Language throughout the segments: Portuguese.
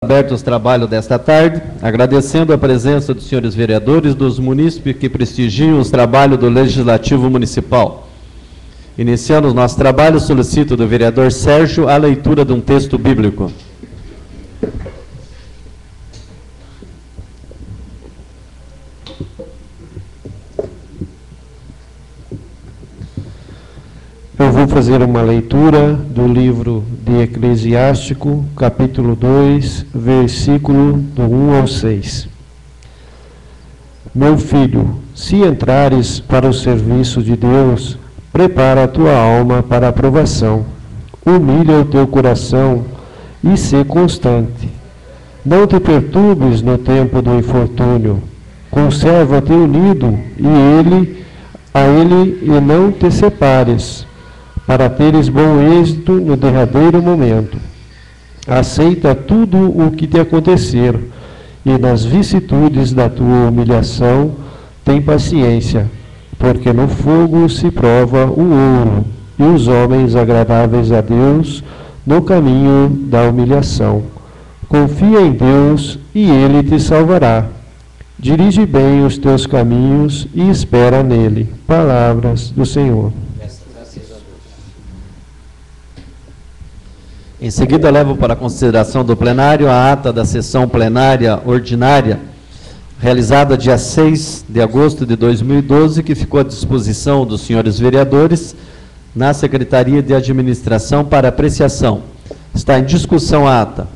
Aberto os trabalhos desta tarde, agradecendo a presença dos senhores vereadores dos munícipes que prestigiam os trabalhos do Legislativo Municipal. Iniciando o nosso trabalho, solicito do vereador Sérgio a leitura de um texto bíblico. Eu vou fazer uma leitura do livro de Eclesiástico, capítulo 2, versículo do 1 ao 6. Meu filho, se entrares para o serviço de Deus, prepara a tua alma para a provação. Humilha o teu coração e sê constante. Não te perturbes no tempo do infortúnio. Conserva-te unido a ele e não te separes, para teres bom êxito no derradeiro momento. Aceita tudo o que te acontecer, e nas vicissitudes da tua humilhação, tem paciência, porque no fogo se prova o ouro, e os homens agradáveis a Deus no caminho da humilhação. Confia em Deus, e Ele te salvará. Dirige bem os teus caminhos e espera nele. Palavras do Senhor. Em seguida, levo para a consideração do plenário a ata da sessão plenária ordinária, realizada dia 6 de agosto de 2012, que ficou à disposição dos senhores vereadores na Secretaria de Administração para apreciação. Está em discussão a ata.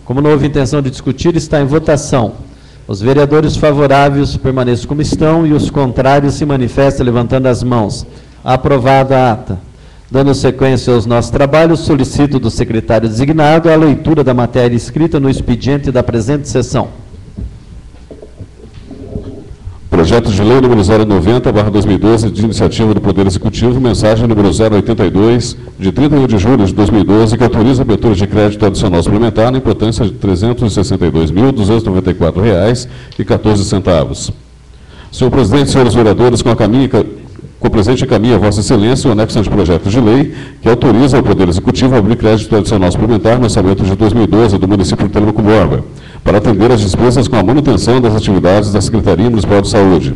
Como não houve intenção de discutir, está em votação. Os vereadores favoráveis permaneçam como estão e os contrários se manifestem levantando as mãos. Aprovada a ata. Dando sequência aos nossos trabalhos, solicito do secretário designado a leitura da matéria escrita no expediente da presente sessão. Projeto de lei número 090/2012, de iniciativa do Poder Executivo, mensagem número 082, de 31 de julho de 2012, que autoriza a abertura de crédito adicional suplementar na importância de R$ 362.294,14. Senhor presidente, senhores vereadores, com o presente encaminha a Vossa Excelência o anexo de projeto de lei que autoriza o Poder Executivo a abrir crédito adicional suplementar no orçamento de 2012 do município de Telemaco Borba, para atender às despesas com a manutenção das atividades da Secretaria Municipal de Saúde.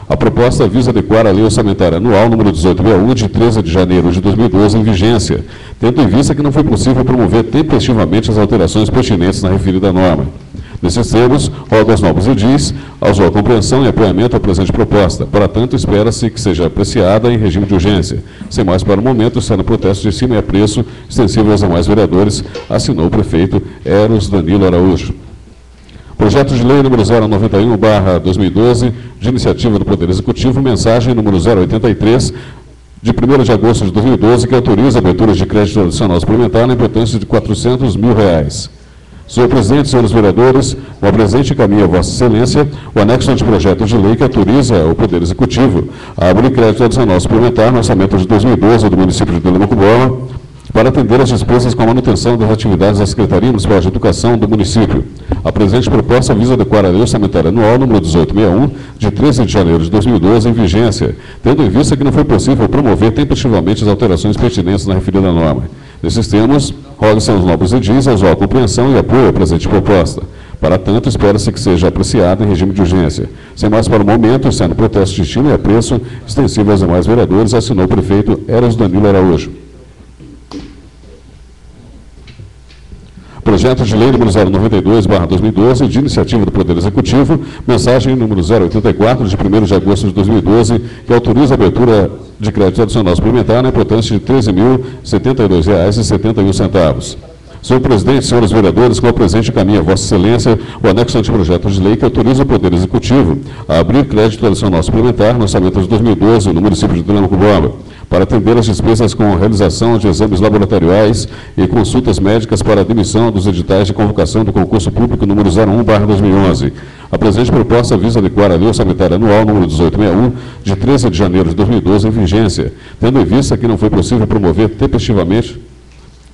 A proposta visa adequar a Lei Orçamentária Anual número 1861, de 13 de janeiro de 2012, em vigência, tendo em vista que não foi possível promover tempestivamente as alterações pertinentes na referida norma. Nesses termos, rogo aos nobres edis a sua compreensão e apoiamento à presente proposta. Para tanto, espera-se que seja apreciada em regime de urgência. Sem mais para o momento, está no protesto de cima e apreço, extensível aos demais vereadores, assinou o prefeito Eros Danilo Araújo. Projeto de lei número 091/2012, de iniciativa do Poder Executivo, mensagem número 083, de 1º de agosto de 2012, que autoriza a abertura de crédito adicional suplementar na importância de R$ 400 mil. Senhor presidente, senhores vereadores, o presente encaminha a Vossa Excelência o anexo de projeto de lei que autoriza o Poder Executivo a abrir crédito adicional suplementar no orçamento de 2012 do município de Telemaco Borba, para atender às despesas com a manutenção das atividades da Secretaria Municipal de Educação do município. A presente proposta visa adequar a Lei Orçamentária Anual número 1861, de 13 de janeiro de 2012, em vigência, tendo em vista que não foi possível promover tempestivamente as alterações pertinentes na referida norma. Nesses termos, rogo-se aos nobres edis a sua compreensão e apoio à presente proposta. Para tanto, espera-se que seja apreciada em regime de urgência. Sem mais para o momento, está no protesto de estima e apreço, extensível aos demais vereadores, assinou o prefeito Eros Danilo Araújo. Projeto de lei número 092/2012, de iniciativa do Poder Executivo, mensagem número 084, de 1º de agosto de 2012, que autoriza a abertura de crédito adicional suplementar na importância de R$ 13.072,71. Senhor presidente, senhores vereadores, com o presente encaminha a Vossa Excelência o anexo anteprojeto de lei que autoriza o Poder Executivo a abrir crédito adicional suplementar no orçamento de 2012 no município de Telemaco Borba, para atender às despesas com a realização de exames laboratoriais e consultas médicas para a admissão dos editais de convocação do concurso público número 01/2011. A presente proposta visa adequar a Lei Orçamentária Anual número 1861, de 13 de janeiro de 2012, em vigência, tendo em vista que não foi possível promover tempestivamente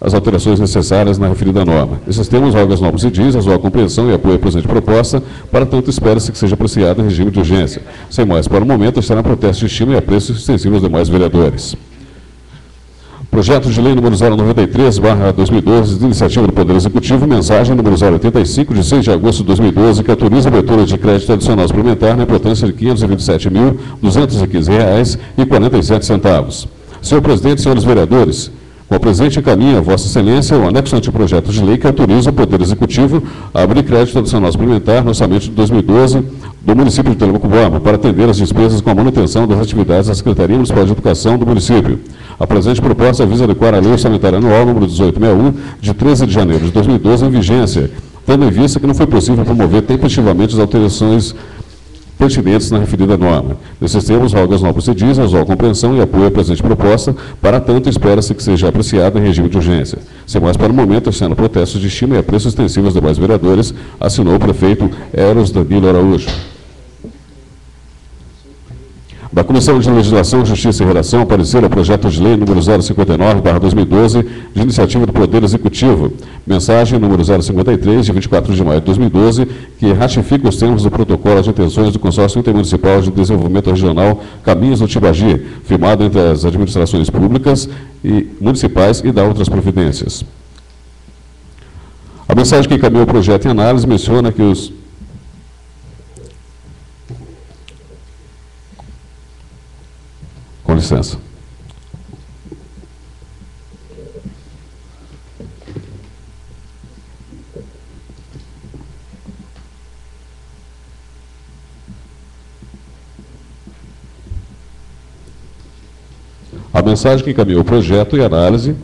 as alterações necessárias na referida norma. Esses termos, rogo aos nobres edis a sua compreensão e apoio à presente proposta, para tanto espera-se que seja apreciada em regime de urgência. Sem mais para o momento, estará em protesto de estima e apreço extensível aos demais vereadores. Projeto de lei número 093/2012, de iniciativa do Poder Executivo, mensagem número 085, de 6 de agosto de 2012, que autoriza a abertura de crédito adicional suplementar na importância de R$ 527.215,47. Senhor presidente, senhores vereadores, com o presente encaminha a Vossa Excelência o anexo anteprojeto de lei que autoriza o Poder Executivo a abrir crédito adicional suplementar no orçamento de 2012 do município de Telemaco Borba para atender as despesas com a manutenção das atividades da Secretaria Municipal de Educação do município. A presente proposta visa adequar a Lei Orçamentária Anual número 1861, de 13 de janeiro de 2012, em vigência, tendo em vista que não foi possível promover tempestivamente as alterações pertinentes na referida norma. Nesses termos, rogo aos nobres cedis, a compreensão e apoio à presente proposta, para tanto espera-se que seja apreciada em regime de urgência. Sem mais para o momento, sendo protestos de estima e apreço extensivo aos demais vereadores, assinou o prefeito Eros Danilo Araújo. Da Comissão de Legislação, Justiça e Redação, parecer ao projeto de lei número 059/2012, de iniciativa do Poder Executivo. Mensagem número 053, de 24 de maio de 2012, que ratifica os termos do protocolo de intenções do Consórcio Intermunicipal de Desenvolvimento Regional Caminhos do Tibagi, firmado entre as administrações públicas e municipais e dá outras providências. A mensagem que encaminhou o projeto em análise menciona que os Com licença. A mensagem que encaminhou o projeto e análise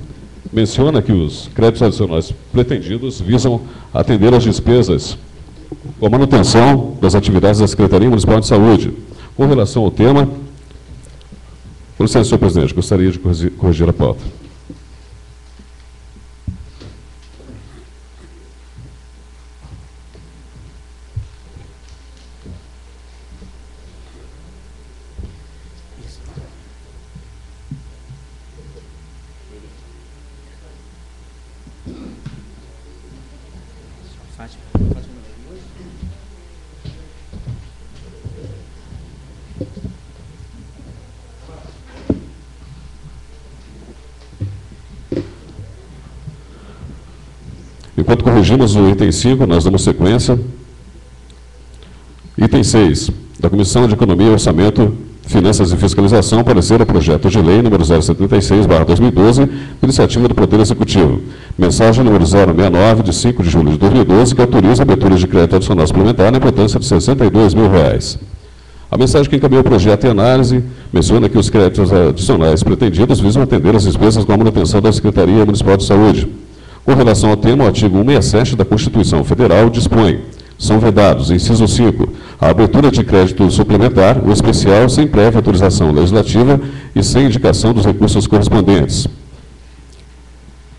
menciona que os créditos adicionais pretendidos visam atender às despesas com a manutenção das atividades da Secretaria Municipal de Saúde. Com relação ao tema, com licença, senhor presidente, gostaria de corrigir a pauta. Enquanto corrigimos o item 5, nós damos sequência. Item 6, da Comissão de Economia, Orçamento, Finanças e Fiscalização, parecer ao projeto de lei número 076/2012, iniciativa do Poder Executivo. Mensagem número 069, de 5 de julho de 2012, que autoriza a abertura de crédito adicional suplementar na importância de R$ 62 mil. A mensagem que encaminhou o projeto em análise menciona que os créditos adicionais pretendidos visam atender as despesas com a manutenção da Secretaria Municipal de Saúde. Com relação ao tema, o artigo 167 da Constituição Federal dispõe: são vedados, inciso 5, a abertura de crédito suplementar, ou especial, sem prévia autorização legislativa e sem indicação dos recursos correspondentes.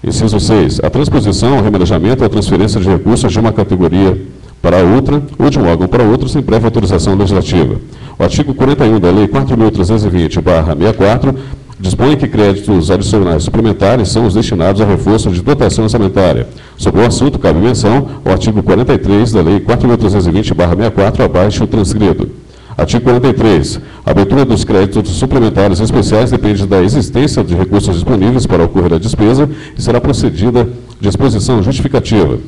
Inciso 6, a transposição, o remanejamento ou a transferência de recursos de uma categoria para outra ou de um órgão para outro sem prévia autorização legislativa. O artigo 41 da Lei 4.320/64 dispõe que créditos adicionais suplementares são os destinados a reforço de dotação orçamentária. Sobre o assunto, cabe menção ao artigo 43 da Lei 4.320/64, abaixo transcrito. Artigo 43. A abertura dos créditos suplementares especiais depende da existência de recursos disponíveis para ocorrer a despesa e será procedida de exposição justificativa.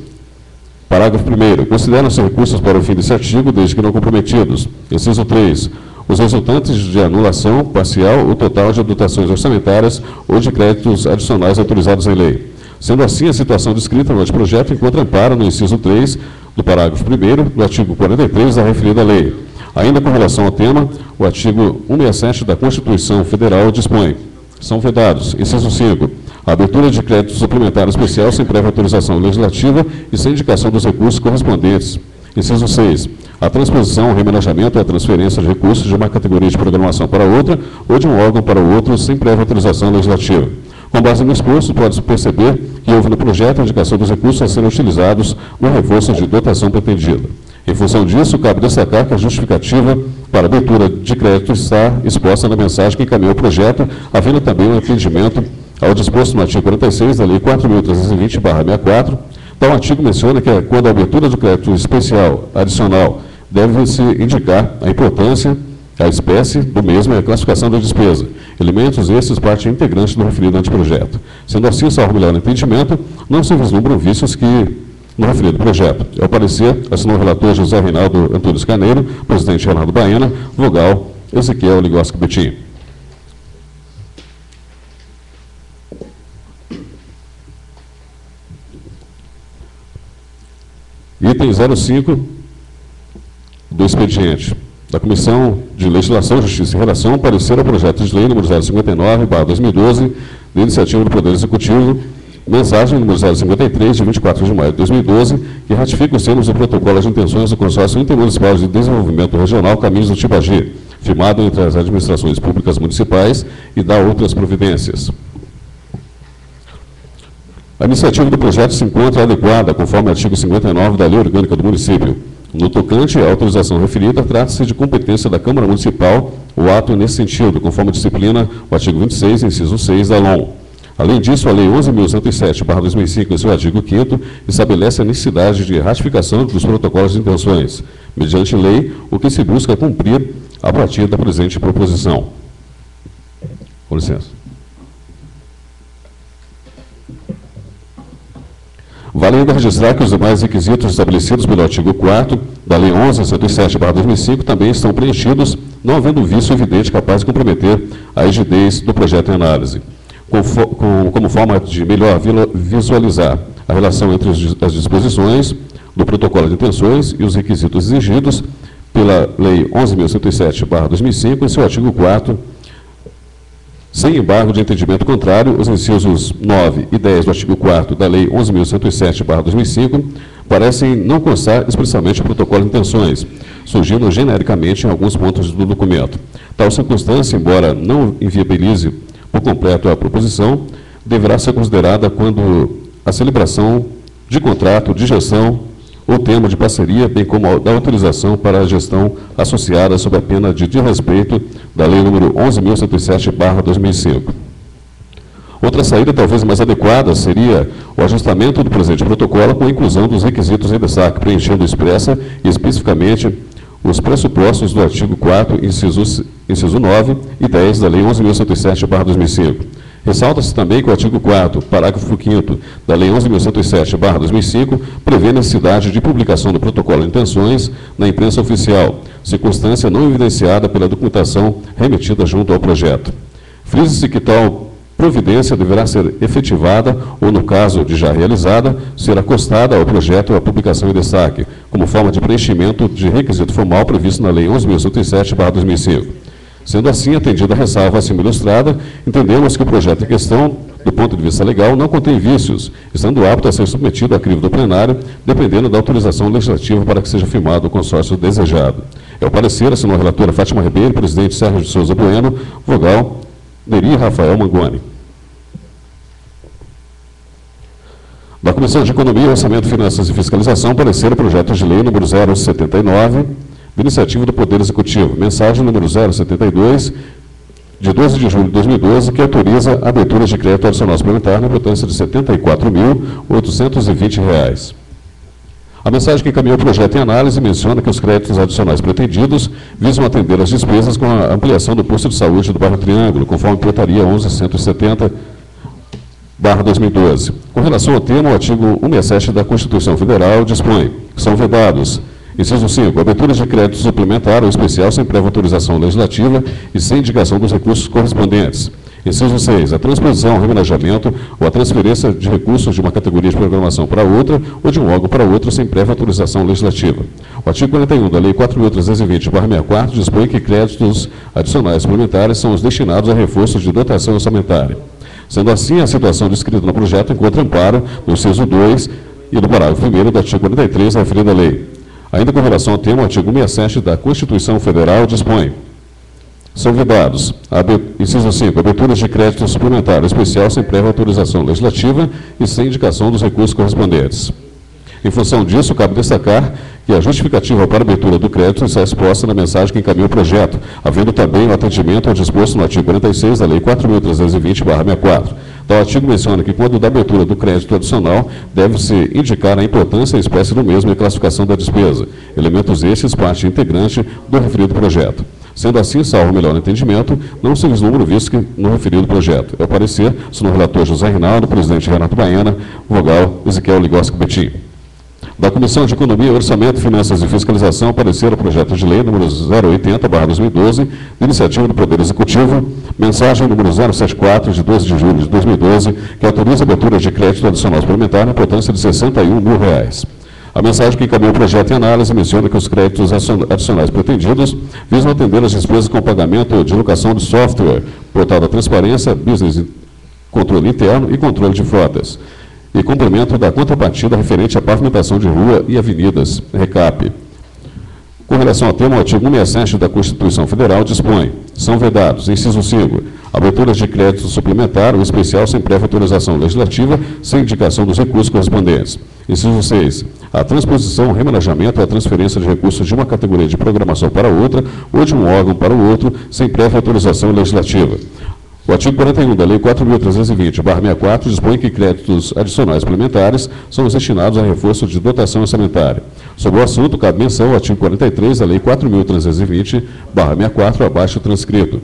Parágrafo 1º. Consideram-se recursos para o fim desse artigo, desde que não comprometidos. Inciso 3. Os resultantes de anulação parcial ou total de dotações orçamentárias ou de créditos adicionais autorizados em lei. Sendo assim, a situação descrita no anteprojeto encontra amparo no inciso 3 do parágrafo 1º do artigo 43 da referida lei. Ainda com relação ao tema, o artigo 167 da Constituição Federal dispõe: são vedados, inciso 5, a abertura de crédito suplementar especial sem prévia autorização legislativa e sem indicação dos recursos correspondentes. Inciso 6. A transposição, o remanejamento ou a transferência de recursos de uma categoria de programação para outra ou de um órgão para o outro sem prévia autorização legislativa. Com base no exposto, pode-se perceber que houve no projeto a indicação dos recursos a serem utilizados no reforço de dotação pretendida. Em função disso, cabe destacar que a justificativa para a abertura de crédito está exposta na mensagem que encaminhou o projeto, havendo também um atendimento ao disposto no artigo 46 da Lei 4.320/64. Tal artigo menciona que, quando a abertura do crédito especial adicional, deve-se indicar a importância A espécie do mesmo é a classificação da despesa. Elementos esses parte integrante do referido anteprojeto. Sendo assim, salvo melhor entendimento, não se vislumbram vícios que no referido projeto. Ao parecer, assinou o relator José Reinaldo Antunes Carneiro, presidente Renato Baena, vogal Ezequiel Ligoski Betim. Item 05 do expediente da Comissão de Legislação, Justiça e Redação, parecer ao projeto de lei número 059/2012, de iniciativa do Poder Executivo, mensagem número 053, de 24 de maio de 2012, que ratifica os termos do protocolo de intenções do Consórcio Intermunicipal de Desenvolvimento Regional Caminhos do Tibagi, firmado entre as administrações públicas municipais, e dá outras providências. A iniciativa do projeto se encontra adequada, conforme o artigo 59 da Lei Orgânica do Município. No tocante à autorização referida, trata-se de competência da Câmara Municipal o ato nesse sentido, conforme disciplina o artigo 26, inciso 6 da LOM. Além disso, a Lei 11.107/2005, em seu artigo 5º, estabelece a necessidade de ratificação dos protocolos de intenções, mediante lei, o que se busca cumprir a partir da presente proposição. Com licença. Vale ainda registrar que os demais requisitos estabelecidos pelo artigo 4º da Lei 11.107/2005 também estão preenchidos, não havendo vício evidente capaz de comprometer a rigidez do projeto em análise, como forma de melhor visualizar a relação entre as disposições do protocolo de intenções e os requisitos exigidos pela Lei 11.107/2005 em seu artigo 4º, sem embargo de entendimento contrário, os incisos 9 e 10 do artigo 4º da Lei 11.107/2005 parecem não constar expressamente o protocolo de intenções, surgindo genericamente em alguns pontos do documento. Tal circunstância, embora não inviabilize por completo a proposição, deverá ser considerada quando a celebração de contrato de gestão ou termo de parceria, bem como a da autorização para a gestão associada sob a pena de desrespeito da Lei nº 11.107/2005. Outra saída, talvez mais adequada, seria o ajustamento do presente protocolo com a inclusão dos requisitos em destaque, preenchendo expressa e especificamente os pressupostos do artigo 4º, inciso 9 e 10 da Lei 11.107/2005. Ressalta-se também que o artigo 4º, parágrafo 5º da Lei 11.107/2005 prevê a necessidade de publicação do protocolo de intenções na imprensa oficial, circunstância não evidenciada pela documentação remetida junto ao projeto. Frisa-se que tal providência deverá ser efetivada ou, no caso de já realizada, ser acostada ao projeto a publicação em destaque, como forma de preenchimento de requisito formal previsto na Lei 11.107/2005. Sendo assim, atendida a ressalva acima ilustrada, entendemos que o projeto em questão, do ponto de vista legal, não contém vícios, estando apto a ser submetido a crivo do plenário, dependendo da autorização legislativa para que seja firmado o consórcio desejado. É o parecer, assinou a relatora Fátima Ribeiro, presidente Sérgio de Souza Bueno, vogal Neri Rafael Mangoni. Da Comissão de Economia, Orçamento, Finanças e Fiscalização, parecer o projeto de lei número 079, de iniciativa do Poder Executivo, mensagem número 072, de 12 de julho de 2012, que autoriza a abertura de crédito adicional suplementar na importância de R$ 74.820. A mensagem que encaminhou o projeto em análise menciona que os créditos adicionais pretendidos visam atender às despesas com a ampliação do posto de saúde do bairro Triângulo, conforme portaria 11.170/2012. Com relação ao tema, o artigo 167 da Constituição Federal dispõe que são vedados: inciso 5, abertura de crédito suplementar ou especial sem prévia autorização legislativa e sem indicação dos recursos correspondentes. Inciso 6, a transposição, remanejamento ou a transferência de recursos de uma categoria de programação para outra ou de um órgão para outro sem prévia autorização legislativa. O artigo 41 da Lei 4.320/64 dispõe que créditos adicionais suplementares são os destinados a reforços de dotação orçamentária. Sendo assim, a situação descrita no projeto encontra amparo no inciso 2 e no parágrafo 1º do artigo 43 da referida lei. Ainda com relação ao tema, o artigo 67 da Constituição Federal dispõe: são vedados, inciso 5, aberturas de crédito suplementar especial sem prévia autorização legislativa e sem indicação dos recursos correspondentes. Em função disso, cabe destacar que a justificativa para a abertura do crédito está exposta na mensagem que encaminha o projeto, havendo também o atendimento ao disposto no artigo 46 da Lei 4.320/64. Tal artigo menciona que, quando da abertura do crédito adicional, deve-se indicar a importância e espécie do mesmo e a classificação da despesa, elementos estes parte integrante do referido projeto. Sendo assim, salvo o melhor entendimento, não se vislumbra o visto no referido projeto. É o parecer, senhor relator José Reinaldo, presidente Renato Baiana, vogal Ezequiel Ligoski Betim. Da Comissão de Economia, Orçamento, Finanças e Fiscalização, parecer o projeto de lei número 080/2012, de iniciativa do Poder Executivo, mensagem número 074, de 12 de julho de 2012, que autoriza a abertura de crédito adicional suplementar na importância de R$ 61 mil. A mensagem que encaminha o projeto em análise menciona que os créditos adicionais pretendidos visam atender as despesas com pagamento de locação de software, portal da transparência, business, controle interno e controle de frotas, e complemento da contrapartida referente à pavimentação de rua e avenidas, RECAP. Com relação ao tema, o artigo 167 da Constituição Federal dispõe: são vedados, inciso 5, aberturas de crédito suplementar ou especial sem prévia autorização legislativa, sem indicação dos recursos correspondentes. Inciso 6, a transposição, remanejamento ou a transferência de recursos de uma categoria de programação para outra ou de um órgão para o outro, sem prévia autorização legislativa. O artigo 41 da Lei 4.320/64 dispõe que créditos adicionais suplementares são destinados a reforço de dotação orçamentária. Sobre o assunto, cabe menção ao artigo 43 da Lei 4.320/64, abaixo transcrito.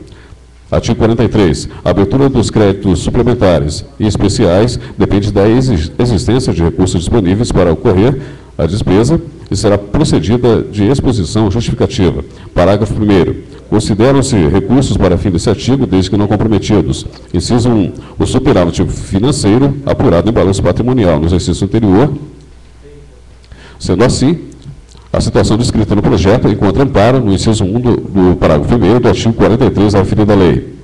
Artigo 43. A abertura dos créditos suplementares e especiais depende da existência de recursos disponíveis para ocorrer a despesa e será procedida de exposição justificativa. Parágrafo 1º. Consideram-se recursos para fim desse artigo, desde que não comprometidos. Inciso 1. O superávit financeiro apurado em balanço patrimonial no exercício anterior. Sendo assim, a situação descrita no projeto encontra amparo no inciso 1 do parágrafo 1º do artigo 43 da referida lei.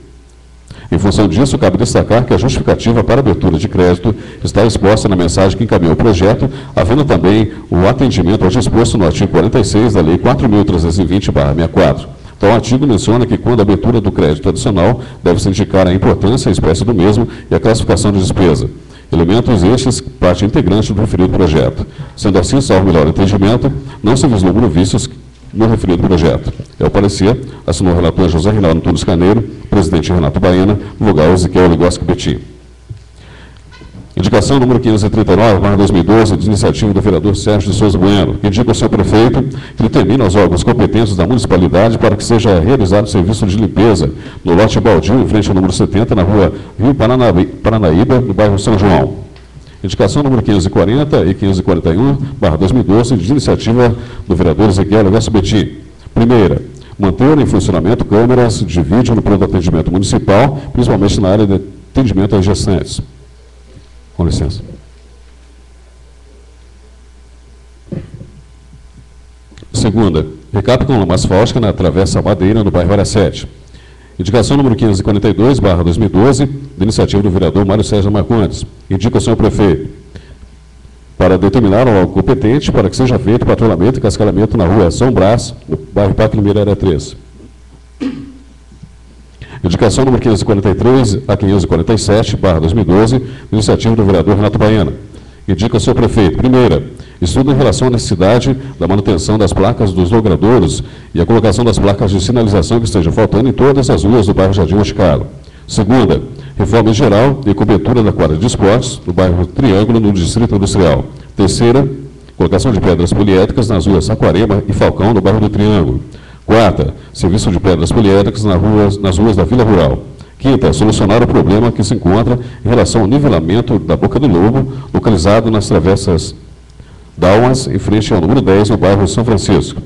Em função disso, cabe destacar que a justificativa para abertura de crédito está exposta na mensagem que encaminhou o projeto, havendo também o atendimento ao disposto no artigo 46 da Lei 4.320/64. Então, o artigo menciona que, quando a abertura do crédito adicional, deve-se indicar a importância, a espécie do mesmo e a classificação de despesa. Elementos estes, parte integrante do referido projeto. Sendo assim, salvo melhor entendimento, não se vislumbram vícios no referido projeto. É o parecer, assinou o relator José Reinaldo Antunes Carneiro, presidente Renato Baiana, vogal Ezequiel Ligoski Betim. Indicação número 539/2012, de iniciativa do vereador Sérgio de Souza Bueno, que indica ao seu prefeito que determina aos órgãos competentes da municipalidade para que seja realizado serviço de limpeza no lote baldio, em frente ao número 70, na rua Rio Paranaíba, no bairro São João. Indicação número 540 e 541/2012, de iniciativa do vereador Ezequiel Ligoski Betim. Primeira, manter em funcionamento câmeras de vídeo no pronto atendimento municipal, principalmente na área de atendimento às gestantes. Com licença. Segunda, recap com lama asfáltica na Travessa Madeira, no bairro Área 7. Indicação número 542/2012, de iniciativa do vereador Mário Sérgio Marcondes. Indica o senhor prefeito para determinar o órgão competente para que seja feito patrulhamento e cascalhamento na rua São Brás, no bairro Parque Limeira, Área 3. Indicação número 543 a 547/2012, iniciativa do vereador Renato Baiana. Indica o seu prefeito. Primeira, estudo em relação à necessidade da manutenção das placas dos logradouros e a colocação das placas de sinalização que estejam faltando em todas as ruas do bairro Jardim Monte Carlo. Segunda, reforma em geral e cobertura da quadra de esportes no bairro Triângulo, no Distrito Industrial. Terceira, colocação de pedras poliédricas nas ruas Saquarema e Falcão, no bairro do Triângulo. Quarta, serviço de pedras poliédricas nas ruas da Vila Rural. Quinta, solucionar o problema que se encontra em relação ao nivelamento da Boca do Lobo, localizado nas travessas Dalmas, em frente ao número 10, no bairro São Francisco.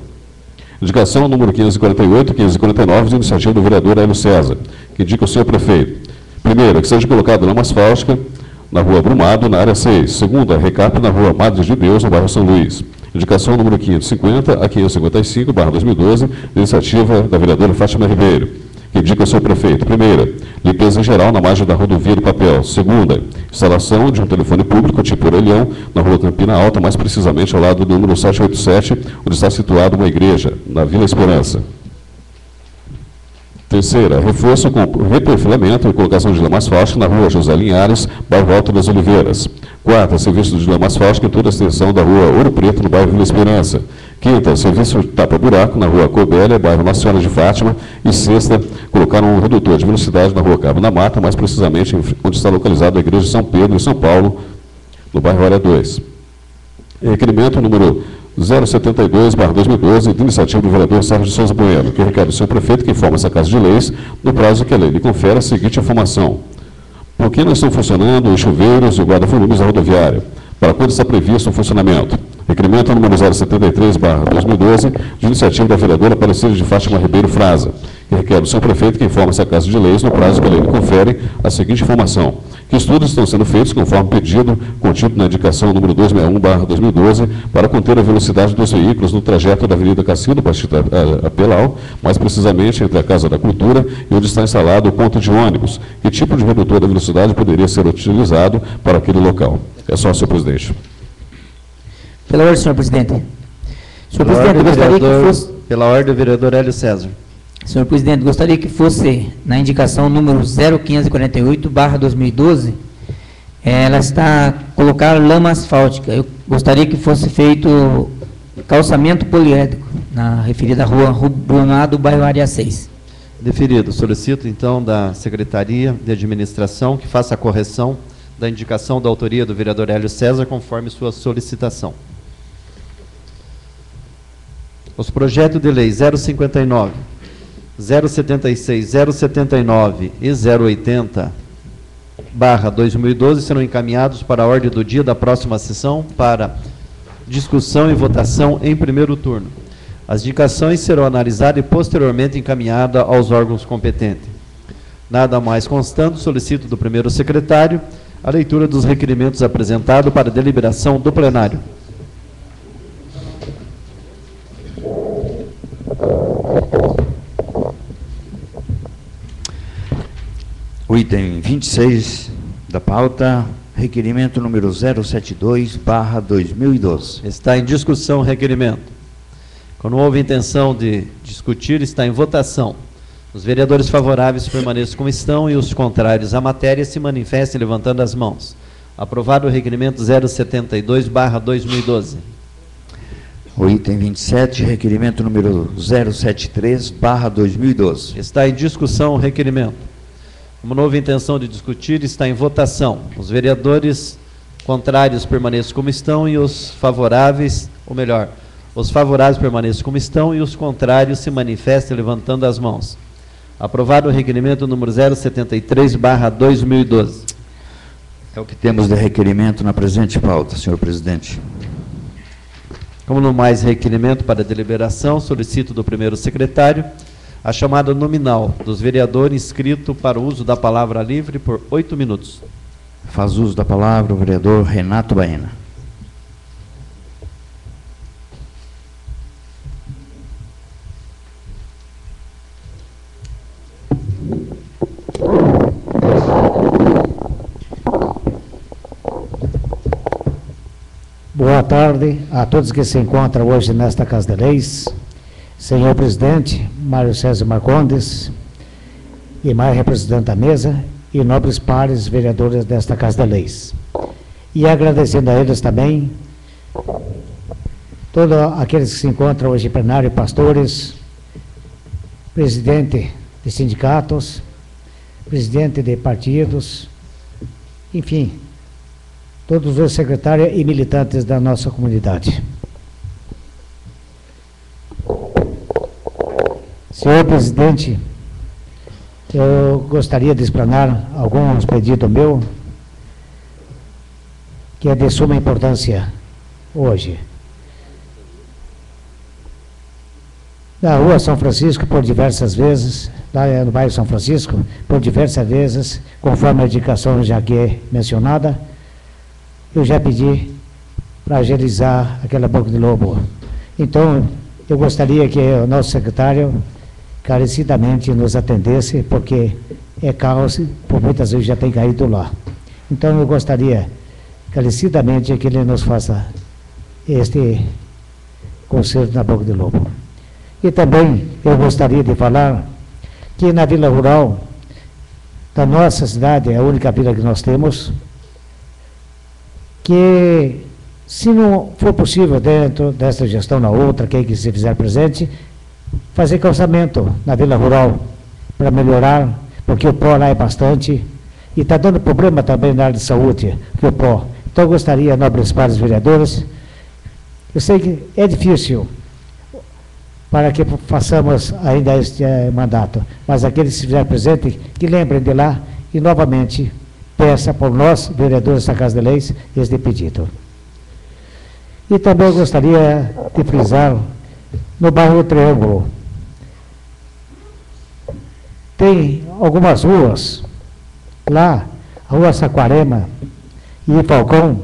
Indicação número 548 e 549, de iniciativa do vereador Hélio César, que indica o senhor prefeito. Primeira, que seja colocado lama asfáltica na rua Brumado, na área 6. Segunda, recap na rua Madre de Deus, no bairro São Luís. Indicação número 550 a 555/2012, iniciativa da vereadora Fátima Ribeiro, que indica o seu prefeito. Primeira, limpeza em geral na margem da rodovia do Papel. Segunda, instalação de um telefone público tipo orelhão na rua Campina Alta, mais precisamente ao lado do número 787, onde está situada uma igreja, na Vila Esperança. Terceira, reforço com reperfilamento e colocação de lama asfáltica na rua José Linhares, bairro Alto das Oliveiras. Quarta, serviço de lama asfáltica em toda a extensão da rua Ouro Preto, no bairro Vila Esperança. Quinta, serviço de tapa-buraco na rua Cobélia, bairro Nossa Senhora de Fátima. E sexta, colocar um redutor de velocidade na rua Cabo da Mata, mais precisamente onde está localizada a igreja de São Pedro, em São Paulo, no bairro Área 2. Requerimento número 072/2012, de iniciativa do vereador Sérgio de Souza Bueno, que requer do senhor prefeito que informe essa Casa de Leis, no prazo que a lei lhe confere, a seguinte informação. Por que não estão funcionando os chuveiros e o guarda-volumes da rodoviária? Para quando está previsto o funcionamento? Requerimento número 073/2012, de iniciativa da vereadora Aparecida de Fátima Ribeiro Fraza, que requer do seu prefeito que informe essa Casa de Leis, no prazo que a lei lhe confere, a seguinte informação. Que estudos estão sendo feitos conforme pedido contido na indicação número 261/2012 para conter a velocidade dos veículos no trajeto da Avenida Cacildo a Pelau, mais precisamente entre a Casa da Cultura e onde está instalado o ponto de ônibus. Que tipo de redutor da velocidade poderia ser utilizado para aquele local? É só, senhor presidente. Pela ordem, senhor presidente. Senhor presidente, eu gostaria que fosse... Pela ordem, o vereador Hélio César. Senhor presidente, gostaria que fosse na indicação número 0548/2012, ela está colocar lama asfáltica. Eu gostaria que fosse feito calçamento poliédrico na referida rua Brunado, bairro Área 6. Deferido. Solicito, então, da Secretaria de Administração que faça a correção da indicação da autoria do vereador Hélio César, conforme sua solicitação. Os projetos de lei 059, 076, 079 e 080/2012 serão encaminhados para a ordem do dia da próxima sessão para discussão e votação em primeiro turno. As indicações serão analisadas e posteriormente encaminhadas aos órgãos competentes. Nada mais constando, solicito do primeiro secretário a leitura dos requerimentos apresentados para deliberação do plenário. O item 26 da pauta, requerimento número 072/2012. Está em discussão o requerimento. Quando houve intenção de discutir, está em votação. Os vereadores favoráveis permaneçam como estão e os contrários à matéria se manifestem levantando as mãos. Aprovado o requerimento 072/2012. O item 27, requerimento número 073/2012. Está em discussão o requerimento. Como não houve intenção de discutir, está em votação. Os vereadores contrários permaneçam como estão e os favoráveis, ou melhor, os favoráveis permaneçam como estão e os contrários se manifestem levantando as mãos. Aprovado o requerimento número 073/2012. É o que temos de requerimento na presente pauta, senhor presidente. Como não mais requerimento para deliberação, solicito do primeiro secretário a chamada nominal dos vereadores inscritos para o uso da palavra livre por 8 minutos. Faz uso da palavra o vereador Renato Baena. Boa tarde a todos que se encontram hoje nesta Casa de Leis. Senhor presidente, Mário César Marcondes, e mais representante da mesa, e nobres pares vereadores desta Casa de Leis. E agradecendo a eles também, todos aqueles que se encontram hoje em plenário, pastores, presidente de sindicatos, presidente de partidos, enfim, todos os secretários e militantes da nossa comunidade. Senhor presidente, eu gostaria de explanar alguns pedidos meus, que é de suma importância hoje. Na rua São Francisco, por diversas vezes, lá no bairro São Francisco, por diversas vezes, conforme a indicação já que é mencionada, eu já pedi para agilizar aquela boca de lobo. Então, eu gostaria que o nosso secretário carecidamente nos atendesse, porque é caos, por muitas vezes já tem caído lá. Então, eu gostaria carecidamente que ele nos faça este conserto na boca de lobo. E também eu gostaria de falar que na Vila Rural da nossa cidade, é a única vila que nós temos, que se não for possível dentro dessa gestão na outra, quem que se fizer presente, fazer calçamento na Vila Rural para melhorar, porque o pó lá é bastante e está dando problema também na área de saúde, que o pó. Então eu gostaria, nobres pares vereadores, Eu sei que é difícil para que façamos ainda este mandato, mas aqueles que se fizeram presente, que lembrem de lá e novamente peça por nós, vereadores da Casa de Leis, este pedido. E também eu gostaria de frisar no bairro Triângulo. Tem algumas ruas, lá, a Rua Saquarema e Falcão,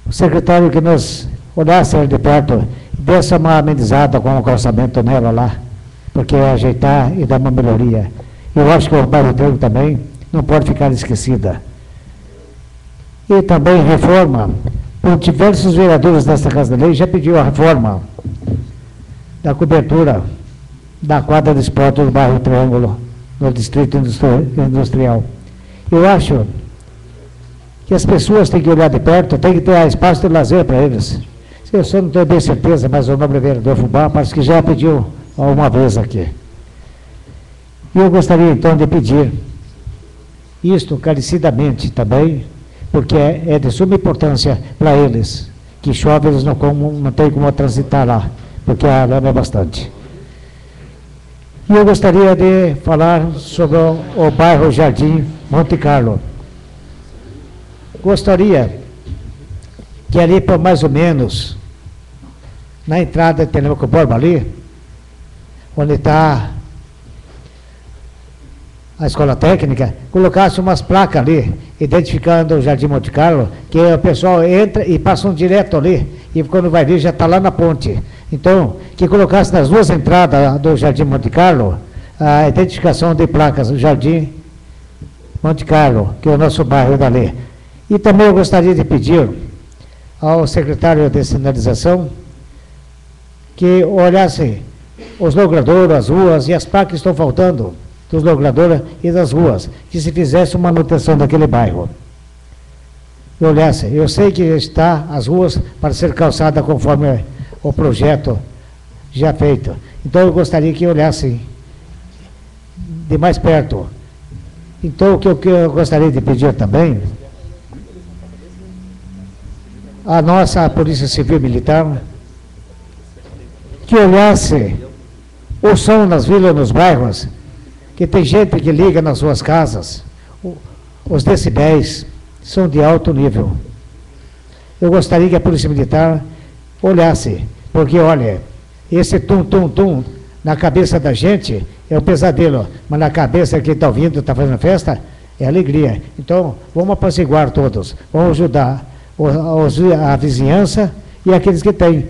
o secretário que nos olhasse de perto, desse uma amenizada com o calçamento nela lá, porque é ajeitar e dar uma melhoria. Eu acho que o bairro Triângulo também não pode ficar esquecida. E também reforma, por diversos vereadores desta Casa de Lei já pediu a reforma da cobertura da quadra de esporte do bairro Triângulo, no Distrito Industrial. Eu acho que as pessoas têm que olhar de perto, tem que ter espaço de lazer para eles. Eu só não tenho bem certeza, mas o nobre vereador Fubá parece que já pediu uma vez aqui. E eu gostaria então de pedir isto encarecidamente também, porque é de suma importância para eles, que chove eles não têm como transitar lá, porque a lama é bastante. E eu gostaria de falar sobre o bairro Jardim Monte Carlo. Gostaria que ali por mais ou menos, na entrada de Telemaco Borba ali, onde está a escola técnica, colocasse umas placas ali, identificando o Jardim Monte Carlo, que o pessoal entra e passam direto ali, e quando vai vir já está lá na ponte. Então, que colocasse nas duas entradas do Jardim Monte Carlo, a identificação de placas, o Jardim Monte Carlo, que é o nosso bairro dali. E também eu gostaria de pedir ao secretário de sinalização que olhasse os logradouros, as ruas e as placas que estão faltando dos logradouros e das ruas, que se fizesse uma manutenção daquele bairro. Olhasse, eu sei que está as ruas para ser calçada conforme o projeto já feito. Então eu gostaria que olhassem de mais perto. Então o que eu gostaria de pedir também, a nossa Polícia Civil Militar, que olhasse o som nas vilas, nos bairros, que tem gente que liga nas suas casas, os decibéis são de alto nível. Eu gostaria que a Polícia Militar olhasse, porque, olha, esse tum-tum-tum na cabeça da gente é um pesadelo, mas na cabeça de quem está ouvindo, está fazendo festa, é alegria. Então, vamos apaziguar todos, vamos ajudar a vizinhança e aqueles que têm,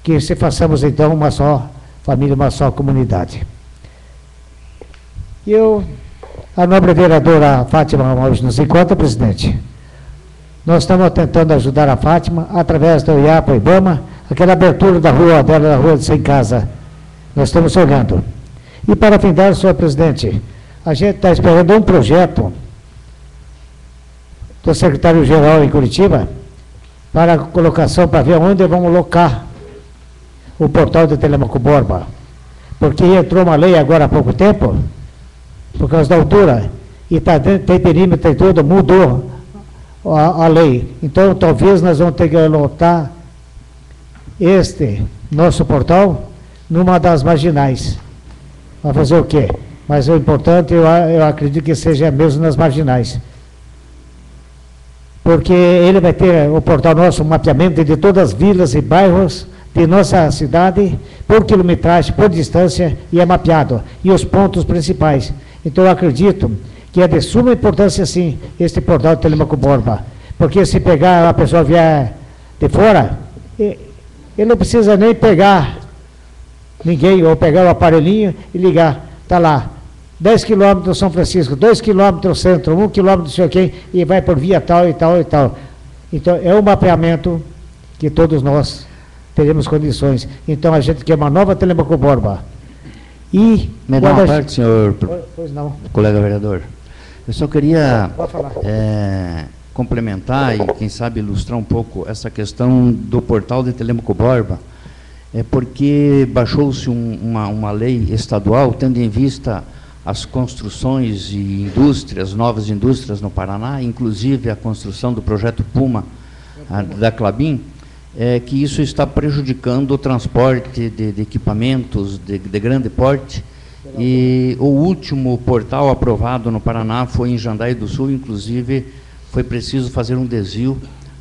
que se façamos então uma só família, uma só comunidade. A nobre vereadora Fátima hoje nos encontra, presidente. Nós estamos tentando ajudar a Fátima através do IAPA e IBAMA, aquela abertura da rua dela, da rua de Sem Casa. Nós estamos olhando. E para findar, senhor presidente, a gente está esperando um projeto do secretário-geral em Curitiba para a colocação, para ver onde vamos locar o portal de Telemaco Borba. Porque entrou uma lei agora há pouco tempo, por causa da altura, e tem perímetro e tudo, mudou a lei. Então, talvez nós vamos ter que lotar este nosso portal numa das marginais. Vai fazer o quê? Mas o importante, eu acredito que seja mesmo nas marginais. Porque ele vai ter, o portal nosso, um mapeamento de todas as vilas e bairros de nossa cidade, por quilometragem, por distância, e é mapeado. E os pontos principais. Então, eu acredito que é de suma importância, sim, este portal de Telemaco Borba. Porque se pegar, a pessoa vier de fora, ele não precisa nem pegar ninguém, ou pegar o aparelhinho e ligar. Está lá, 10 quilômetros São Francisco, 2 quilômetros centro, 1 quilômetro não sei o quê, e vai por via tal e tal e tal. Então, é um mapeamento que todos nós teremos condições. Então, a gente quer uma nova Telemaco Borba. E... Me dá uma parte, senhor pois não. Colega vereador. Eu só queria complementar e, quem sabe, ilustrar um pouco essa questão do portal de Telemaco Borba, porque baixou-se uma lei estadual, tendo em vista as construções e indústrias, novas indústrias no Paraná, inclusive a construção do projeto Puma, da Klabin, que isso está prejudicando o transporte de equipamentos de grande porte. E o último portal aprovado no Paraná foi em Jandaia do Sul, inclusive foi preciso fazer um desvio,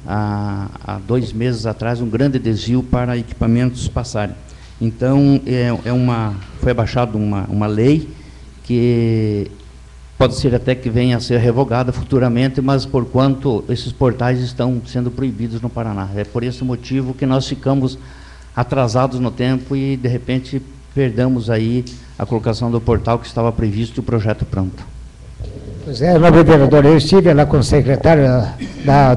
há 2 meses atrás, um grande desvio para equipamentos passarem. Então, foi abaixada uma lei que pode ser até que venha a ser revogada futuramente, mas por quanto esses portais estão sendo proibidos no Paraná. É por esse motivo que nós ficamos atrasados no tempo e, de repente, perdemos aí a colocação do portal que estava previsto e o projeto pronto. Pois é, nobre vereador, eu estive lá com o secretário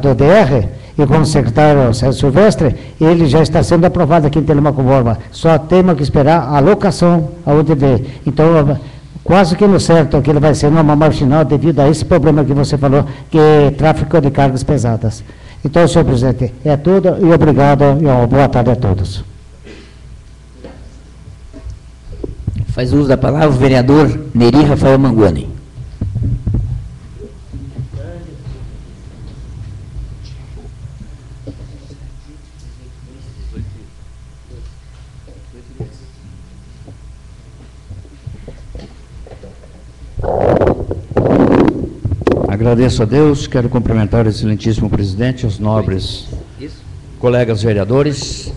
do DR e com o secretário Sérgio Silvestre, e ele já está sendo aprovado aqui em Telemaco Borba. Só temos que esperar a alocação à UDD. Então, quase que no certo que ele vai ser numa marginal devido a esse problema que você falou, que é tráfico de cargas pesadas. Então, senhor presidente, é tudo e obrigado e uma boa tarde a todos. Faz uso da palavra o vereador Neri Rafael Manguani. Agradeço a Deus, quero cumprimentar o excelentíssimo presidente, os nobres colegas vereadores,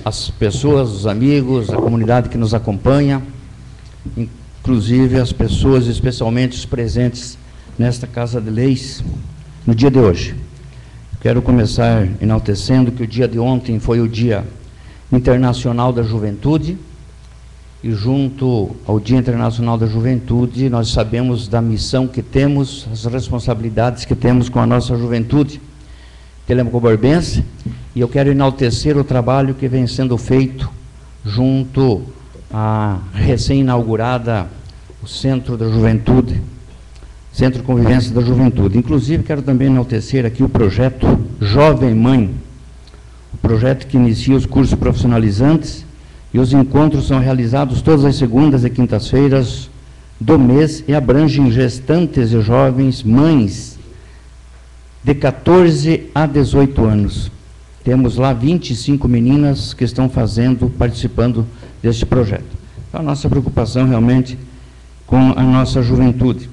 as pessoas, os amigos, a comunidade que nos acompanha, inclusive as pessoas, especialmente os presentes nesta Casa de Leis, no dia de hoje. Quero começar enaltecendo que o dia de ontem foi o Dia Internacional da Juventude, e junto ao Dia Internacional da Juventude, nós sabemos da missão que temos, as responsabilidades que temos com a nossa juventude telemaco-borbense, e eu quero enaltecer o trabalho que vem sendo feito junto à recém-inaugurada o Centro da Juventude, Centro de Convivência da Juventude. Inclusive, quero também enaltecer aqui o projeto Jovem Mãe, o projeto que inicia os cursos profissionalizantes, e os encontros são realizados todas as segundas e quintas-feiras do mês e abrangem gestantes e jovens mães de 14 a 18 anos. Temos lá 25 meninas que estão participando deste projeto. Então, a nossa preocupação realmente com a nossa juventude.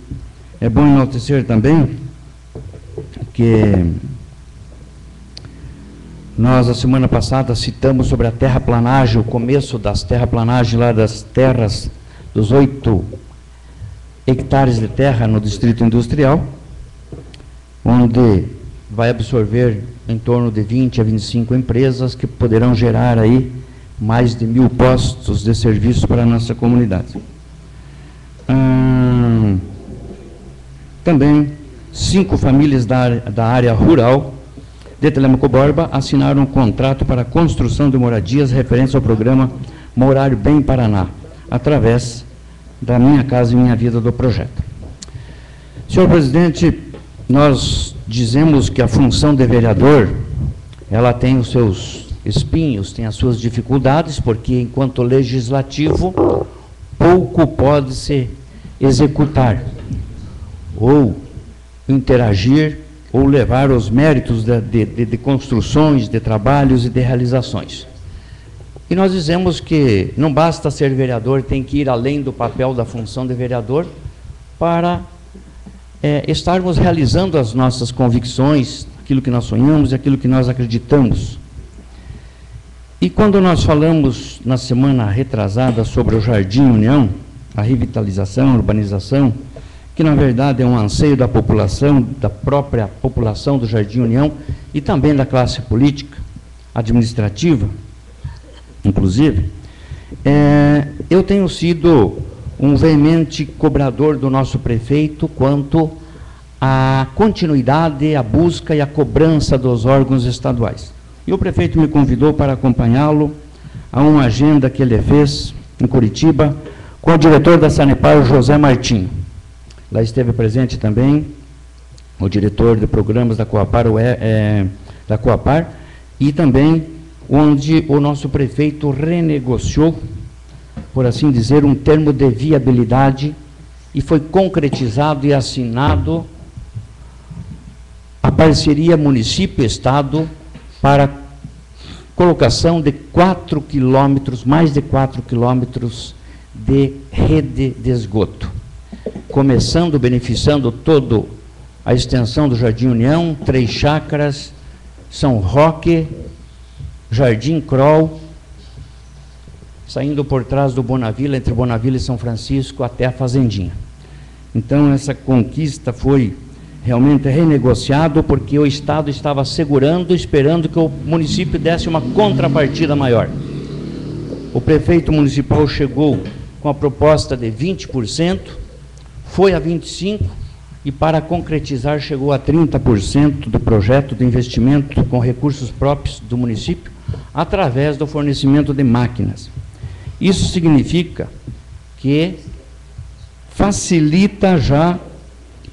É bom enaltecer também que nós, a semana passada, citamos sobre a terraplanagem, o começo das terraplanagens lá das terras, dos 8 hectares de terra no Distrito Industrial, onde vai absorver em torno de 20 a 25 empresas que poderão gerar aí mais de 1.000 postos de serviço para a nossa comunidade. Também 5 famílias da área rural de Telemaco Borba assinaram um contrato para a construção de moradias referentes ao programa Morar Bem Paraná, através da Minha Casa e Minha Vida do projeto. Senhor presidente, nós dizemos que a função de vereador, ela tem os seus espinhos, tem as suas dificuldades, porque enquanto legislativo, pouco pode se executar, ou interagir, ou levar os méritos de construções, de trabalhos e de realizações. E nós dizemos que não basta ser vereador, tem que ir além do papel da função de vereador para estarmos realizando as nossas convicções, aquilo que nós sonhamos e aquilo que nós acreditamos. E quando nós falamos na semana retrasada sobre o Jardim União, a revitalização, a urbanização, que na verdade é um anseio da população, da própria população do Jardim União e também da classe política, administrativa, inclusive, eu tenho sido um veemente cobrador do nosso prefeito quanto à continuidade, à busca e à cobrança dos órgãos estaduais. E o prefeito me convidou para acompanhá-lo a uma agenda que ele fez em Curitiba com o diretor da Sanepar, José Martim. Lá esteve presente também o diretor de programas da Coapar, e também onde o nosso prefeito renegociou, por assim dizer, um termo de viabilidade e foi concretizado e assinado a parceria município-estado para colocação de 4 quilômetros, mais de 4 quilômetros de rede de esgoto, começando, beneficiando toda a extensão do Jardim União, 3 chácaras, São Roque, Jardim Kroll, saindo por trás do Bonavila, entre Bonavila e São Francisco, até a Fazendinha. Então, essa conquista foi realmente renegociado, porque o Estado estava segurando, esperando que o município desse uma contrapartida maior. O prefeito municipal chegou com a proposta de 20%, foi a 25%, e para concretizar chegou a 30% do projeto de investimento com recursos próprios do município, através do fornecimento de máquinas. Isso significa que facilita já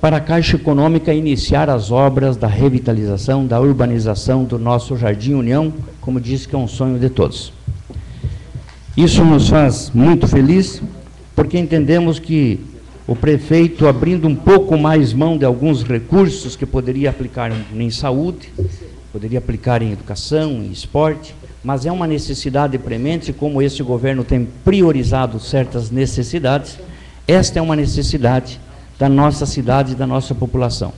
para a Caixa Econômica iniciar as obras da revitalização, da urbanização do nosso Jardim União, como disse, que é um sonho de todos. Isso nos faz muito feliz, porque entendemos que o prefeito, abrindo um pouco mais mão de alguns recursos que poderia aplicar em saúde, poderia aplicar em educação, em esporte, mas é uma necessidade premente, como esse governo tem priorizado certas necessidades, esta é uma necessidade da nossa cidade e da nossa população.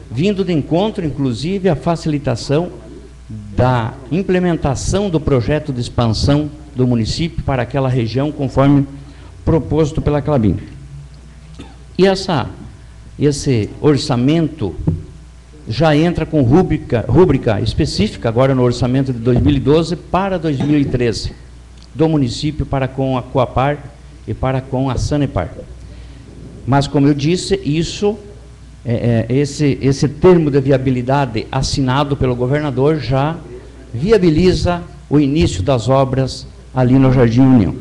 Vindo de encontro, inclusive, a facilitação da implementação do projeto de expansão do município para aquela região, conforme proposto pela Clabin. E esse orçamento já entra com rúbrica específica, agora no orçamento de 2012 para 2013, do município para com a Coapar e para com a Sanepar. Mas, como eu disse, isso, esse termo de viabilidade assinado pelo governador já viabiliza o início das obras ali no Jardim União.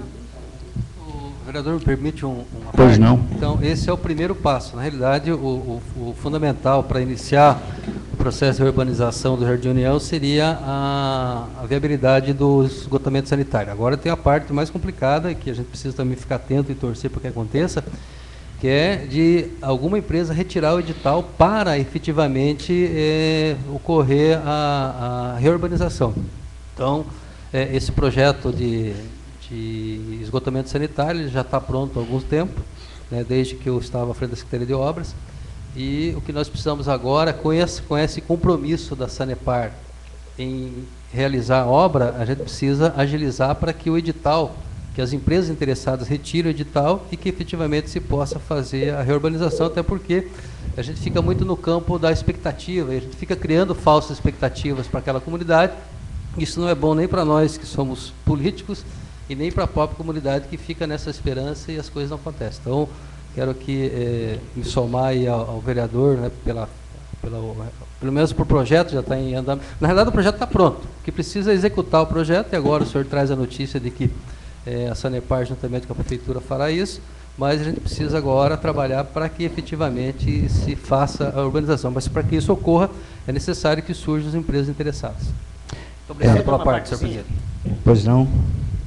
O vereador me permite uma Pois parte? não. Então, esse é o primeiro passo. Na realidade, o fundamental para iniciar o processo de urbanização do Jardim União seria a viabilidade do esgotamento sanitário. Agora tem a parte mais complicada, que a gente precisa também ficar atento e torcer para que aconteça, que é de alguma empresa retirar o edital para efetivamente ocorrer a reurbanização. Então, esse projeto de esgotamento sanitário ele já está pronto há algum tempo, né, desde que eu estava à frente da Secretaria de Obras, e o que nós precisamos agora, com esse compromisso da Sanepar em realizar a obra, a gente precisa agilizar para que o edital, que as empresas interessadas retirem o edital e que efetivamente se possa fazer a reurbanização, até porque a gente fica muito no campo da expectativa, e a gente fica criando falsas expectativas para aquela comunidade. Isso não é bom nem para nós que somos políticos e nem para a própria comunidade que fica nessa esperança e as coisas não acontecem. Então, quero aqui me somar aí ao vereador, né, pelo menos por projeto, já está em andamento. Na realidade, o projeto está pronto, o que precisa é executar o projeto, e agora o senhor traz a notícia de que a Sanepar, juntamente com a Prefeitura, fará isso, mas a gente precisa agora trabalhar para que efetivamente se faça a urbanização. Mas para que isso ocorra, é necessário que surjam as empresas interessadas. Muito obrigado pela parte, senhor presidente. Pois não.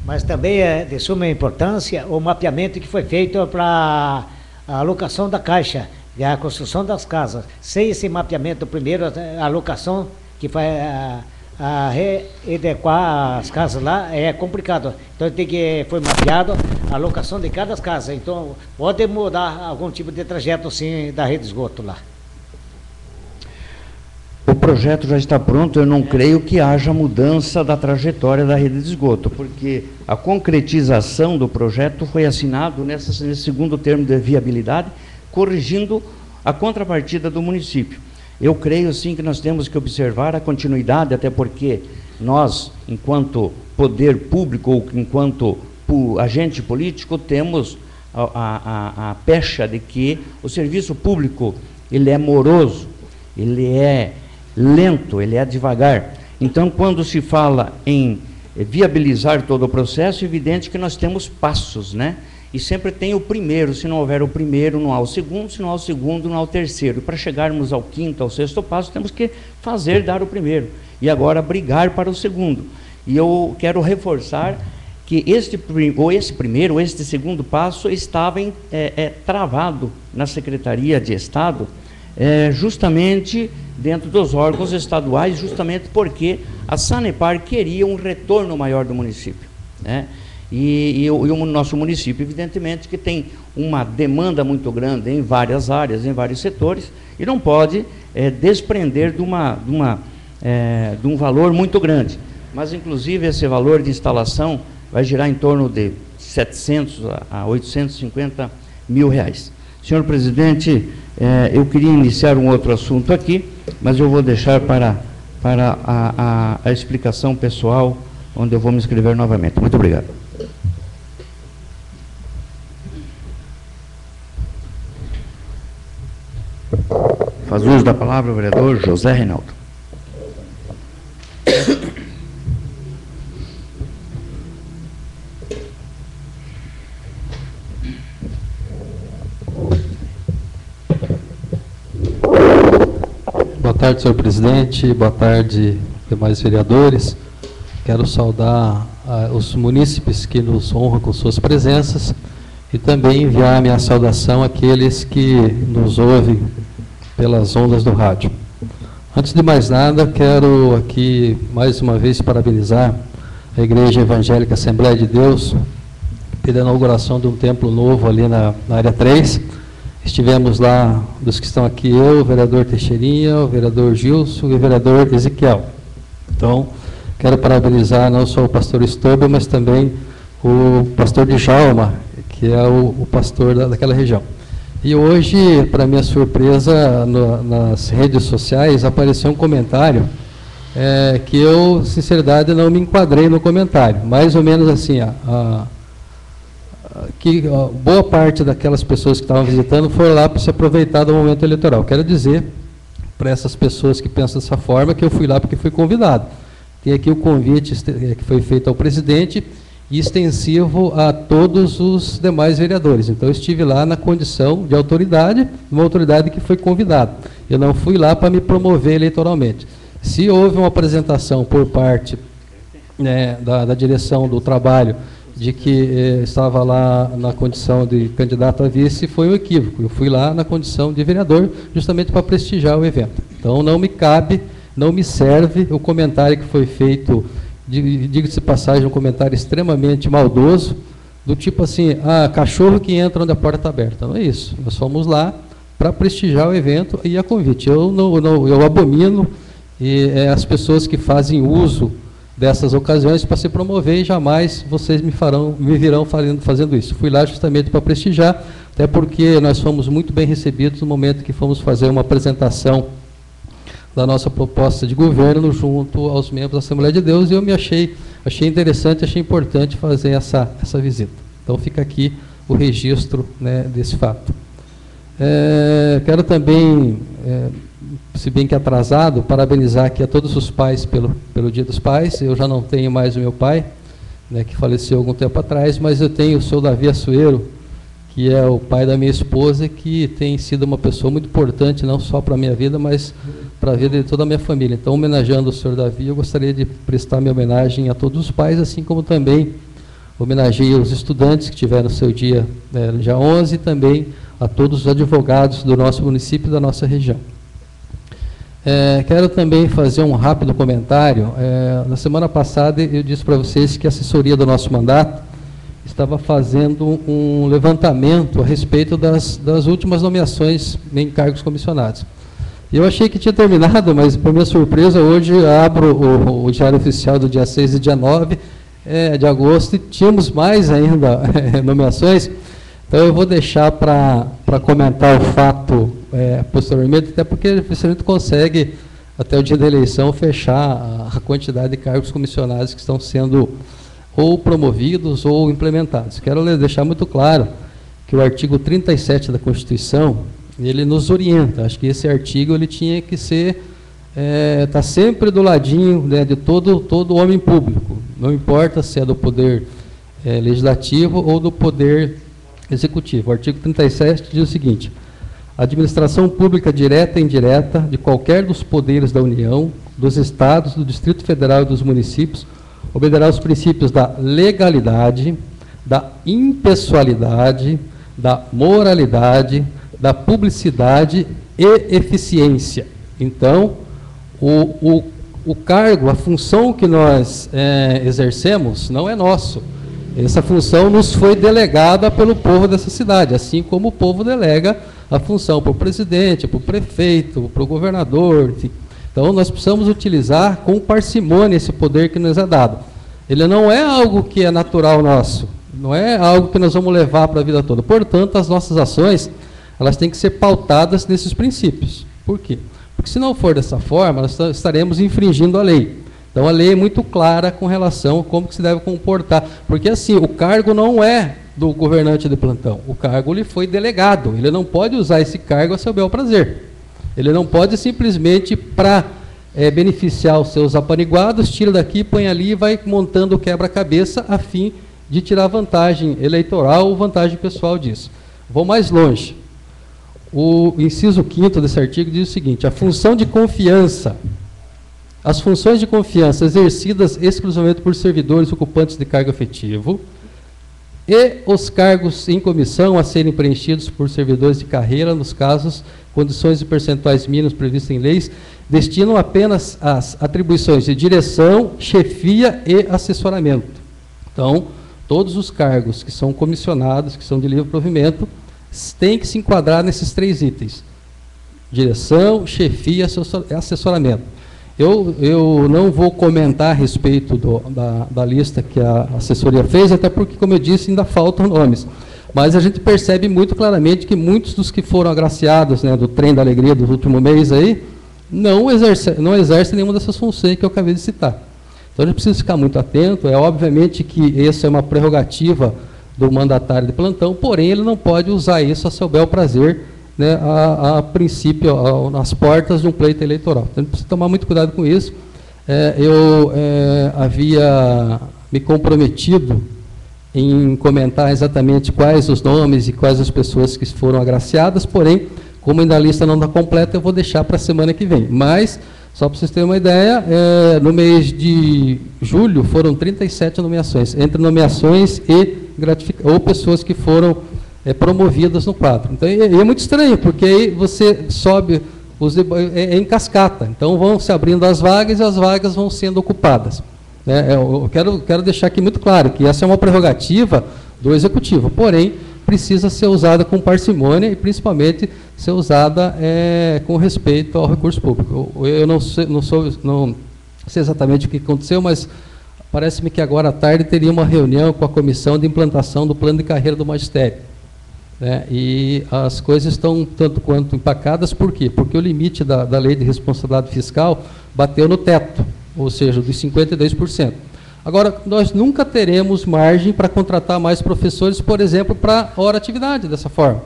Mas também é de suma importância o mapeamento que foi feito para a alocação da Caixa, e a construção das casas. Sem esse mapeamento, primeiro, a alocação que vai readequar as casas lá é complicado. Então foi mapeado a alocação de cada casa. Então pode mudar algum tipo de trajeto sim da rede de esgoto lá. O projeto já está pronto, eu não creio que haja mudança da trajetória da rede de esgoto, porque a concretização do projeto foi assinado nesse segundo termo de viabilidade, corrigindo a contrapartida do município. Eu creio, sim, que nós temos que observar a continuidade, até porque nós, enquanto poder público ou enquanto agente político, temos a pecha de que o serviço público ele é moroso, ele é lento, ele é devagar. Então, quando se fala em viabilizar todo o processo, é evidente que nós temos passos, né? E sempre tem o primeiro, se não houver o primeiro, não há o segundo, se não há o segundo, não há o terceiro. E para chegarmos ao quinto, ao sexto passo, temos que dar o primeiro. E agora brigar para o segundo. E eu quero reforçar que este segundo passo estava travado na Secretaria de Estado, justamente dentro dos órgãos estaduais, justamente porque a Sanepar queria um retorno maior do município, né? E o nosso município, evidentemente, que tem uma demanda muito grande em várias áreas, em vários setores, e não pode desprender de um valor muito grande. Mas, inclusive, esse valor de instalação vai girar em torno de 700 a 850 mil reais. Senhor presidente, eu queria iniciar um outro assunto aqui, mas eu vou deixar para a explicação pessoal, onde eu vou me inscrever novamente. Muito obrigado. Faz uso da palavra o vereador José Reinaldo. Boa tarde, senhor presidente. Boa tarde, demais vereadores. Quero saudar os munícipes que nos honram com suas presenças e também enviar minha saudação àqueles que nos ouvem pelas ondas do rádio. Antes de mais nada, quero aqui mais uma vez parabenizar a Igreja Evangélica Assembleia de Deus pela inauguração de um templo novo ali na área 3. Estivemos lá, dos que estão aqui, eu, o vereador Teixeirinha, o vereador Gilson e o vereador Ezequiel. Então, quero parabenizar não só o pastor Estôbio, mas também o pastor Djalma, que é o pastor daquela região. E hoje, para minha surpresa, nas redes sociais apareceu um comentário que eu, sinceridade, não me enquadrei no comentário. Mais ou menos assim, que boa parte daquelas pessoas que estavam visitando foram lá para se aproveitar do momento eleitoral. Quero dizer para essas pessoas que pensam dessa forma que eu fui lá porque fui convidado. Tem aqui o convite que foi feito ao presidente e extensivo a todos os demais vereadores. Então, eu estive lá na condição de autoridade, uma autoridade que foi convidada. Eu não fui lá para me promover eleitoralmente. Se houve uma apresentação por parte da direção do trabalho de que estava lá na condição de candidato a vice, foi um equívoco. Eu fui lá na condição de vereador, justamente para prestigiar o evento. Então, não me cabe, não me serve o comentário que foi feito, diga-se de passagem, um comentário extremamente maldoso, do tipo assim, cachorro que entra onde a porta está aberta. Não é isso. Nós fomos lá para prestigiar o evento e a convite. Eu abomino as pessoas que fazem uso dessas ocasiões para se promover e jamais vocês me virão fazendo isso. Fui lá justamente para prestigiar, até porque nós fomos muito bem recebidos no momento que fomos fazer uma apresentação da nossa proposta de governo junto aos membros da Assembleia de Deus, e eu achei interessante, achei importante fazer essa visita. Então fica aqui o registro, né, desse fato. Quero também, se bem que atrasado, parabenizar aqui a todos os pais pelo Dia dos Pais. Eu já não tenho mais o meu pai, né, que faleceu algum tempo atrás, mas eu tenho o seu Davi Assuero, que é o pai da minha esposa, que tem sido uma pessoa muito importante, não só para a minha vida, mas para a vida de toda a minha família. Então, homenageando o senhor Davi, eu gostaria de prestar minha homenagem a todos os pais, assim como também homenageei os estudantes que tiveram seu dia no dia 11, e também a todos os advogados do nosso município e da nossa região. Quero também fazer um rápido comentário. Na semana passada, eu disse para vocês que a assessoria do nosso mandato estava fazendo um levantamento a respeito das últimas nomeações em cargos comissionados. Eu achei que tinha terminado, mas, para minha surpresa, hoje abro o Diário Oficial do dia 6 e dia 9 de agosto, e tínhamos mais ainda nomeações. Então, eu vou deixar para comentar o fato posteriormente, até porque a gente consegue, até o dia da eleição, fechar a quantidade de cargos comissionados que estão sendo ou promovidos ou implementados. Quero deixar muito claro que o artigo 37 da Constituição, ele nos orienta. Acho que esse artigo ele tinha que ser, tá sempre do ladinho, né, de todo homem público. Não importa se é do poder legislativo ou do poder executivo. O artigo 37 diz o seguinte: a administração pública direta e indireta de qualquer dos poderes da União, dos Estados, do Distrito Federal e dos municípios obedecerá aos princípios da legalidade, da impessoalidade, da moralidade, da publicidade e eficiência. Então, o cargo, a função que nós exercemos não é nosso. Essa função nos foi delegada pelo povo dessa cidade, assim como o povo delega a função para o presidente, para o prefeito, para o governador, enfim. Então, nós precisamos utilizar com parcimônia esse poder que nos é dado. Ele não é algo que é natural nosso, não é algo que nós vamos levar para a vida toda. Portanto, as nossas ações, elas têm que ser pautadas nesses princípios. Por quê? Porque se não for dessa forma, nós estaremos infringindo a lei. Então, a lei é muito clara com relação a como que se deve comportar. Porque, assim, o cargo não é do governante de plantão. O cargo lhe foi delegado. Ele não pode usar esse cargo a seu bel prazer. Ele não pode simplesmente, para beneficiar os seus apaniguados, tira daqui, põe ali e vai montando o quebra-cabeça a fim de tirar vantagem eleitoral ou vantagem pessoal disso. Vou mais longe. O inciso 5º desse artigo diz o seguinte: a função de confiança, as funções de confiança exercidas exclusivamente por servidores ocupantes de cargo efetivo e os cargos em comissão a serem preenchidos por servidores de carreira, nos casos, condições e percentuais mínimos previstos em leis, destinam apenas as atribuições de direção, chefia e assessoramento. Então, todos os cargos que são comissionados, que são de livre provimento, têm que se enquadrar nesses 3 itens: direção, chefia e assessoramento. Eu não vou comentar a respeito da lista que a assessoria fez, até porque, como eu disse, ainda faltam nomes. Mas a gente percebe muito claramente que muitos dos que foram agraciados, né, do Trem da Alegria do último mês aí, não exercem nenhuma dessas funções que eu acabei de citar. Então, a gente precisa ficar muito atento. É obviamente que essa é uma prerrogativa do mandatário de plantão, porém, ele não pode usar isso a seu bel prazer, né, a princípio, nas portas de um pleito eleitoral. Então, a gente precisa tomar muito cuidado com isso. Eu havia me comprometido em comentar exatamente quais os nomes e quais as pessoas que foram agraciadas, porém, como ainda a lista não está completa, eu vou deixar para a semana que vem. Mas, só para vocês terem uma ideia, no mês de julho foram 37 nomeações, entre nomeações ou pessoas que foram promovidas no quadro. Então, é muito estranho, porque aí você sobe, em cascata. Então, vão se abrindo as vagas e as vagas vão sendo ocupadas. Eu quero deixar aqui muito claro que essa é uma prerrogativa do Executivo, porém, precisa ser usada com parcimônia e, principalmente, ser usada com respeito ao recurso público. Eu não sei exatamente o que aconteceu, mas parece-me que agora à tarde teria uma reunião com a Comissão de Implantação do Plano de Carreira do Magistério. E as coisas estão tanto quanto empacadas. Por quê? Porque o limite da Lei de Responsabilidade Fiscal bateu no teto, ou seja, dos 52%. Agora, nós nunca teremos margem para contratar mais professores, por exemplo, para hora-atividade, dessa forma.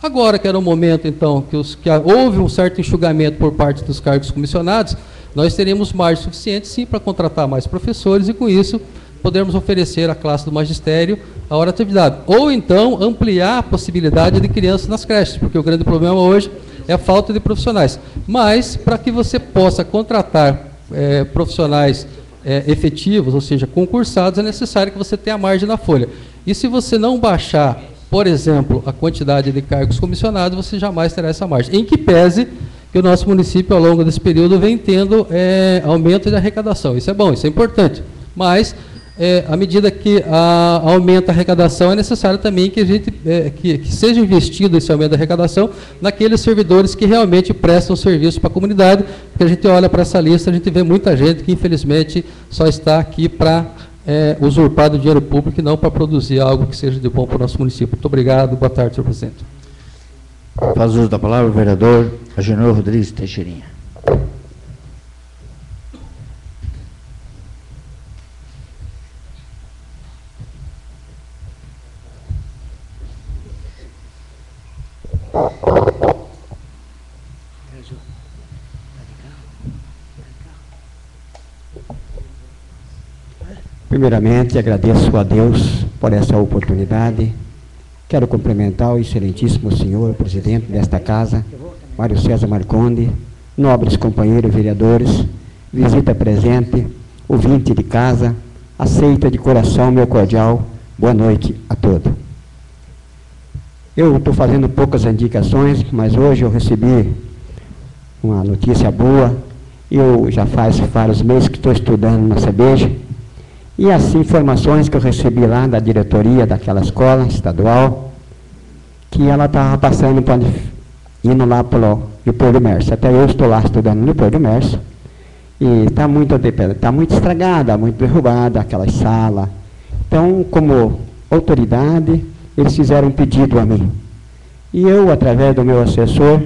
Agora que era o momento, então, que houve um certo enxugamento por parte dos cargos comissionados, nós teremos margem suficiente, sim, para contratar mais professores e, com isso, podermos oferecer à classe do magistério a hora-atividade. Ou, então, ampliar a possibilidade de crianças nas creches, porque o grande problema hoje é a falta de profissionais. Mas, para que você possa contratar profissionais efetivos, ou seja, concursados, é necessário que você tenha a margem na folha. E se você não baixar, por exemplo, a quantidade de cargos comissionados, você jamais terá essa margem. Em que pese que o nosso município, ao longo desse período, vem tendo aumento de arrecadação. Isso é bom, isso é importante. Mas, à medida que aumenta a arrecadação, é necessário também que a gente que seja investido esse aumento da arrecadação naqueles servidores que realmente prestam serviço para a comunidade, porque a gente olha para essa lista, a gente vê muita gente que, infelizmente, só está aqui para usurpar do dinheiro público e não para produzir algo que seja de bom para o nosso município. Muito obrigado. Boa tarde, senhor presidente. Faz uso da palavra o vereador Agenor Rodrigues Teixeirinha. Primeiramente, agradeço a Deus por essa oportunidade. Quero cumprimentar o excelentíssimo senhor presidente desta casa, Mário César Marconde, nobres companheiros vereadores, visita presente, ouvinte de casa, aceita de coração meu cordial boa noite a todos. Eu estou fazendo poucas indicações, mas hoje eu recebi uma notícia boa. Eu já faz vários meses que estou estudando na CBJ, e as informações que eu recebi lá da diretoria daquela escola estadual, que ela estava passando, indo lá pelo Leopoldo Mércio. Até eu estou lá estudando no Leopoldo Mércio, e está muito estragada, muito derrubada aquela sala. Então, como autoridade, eles fizeram um pedido a mim. E eu, através do meu assessor,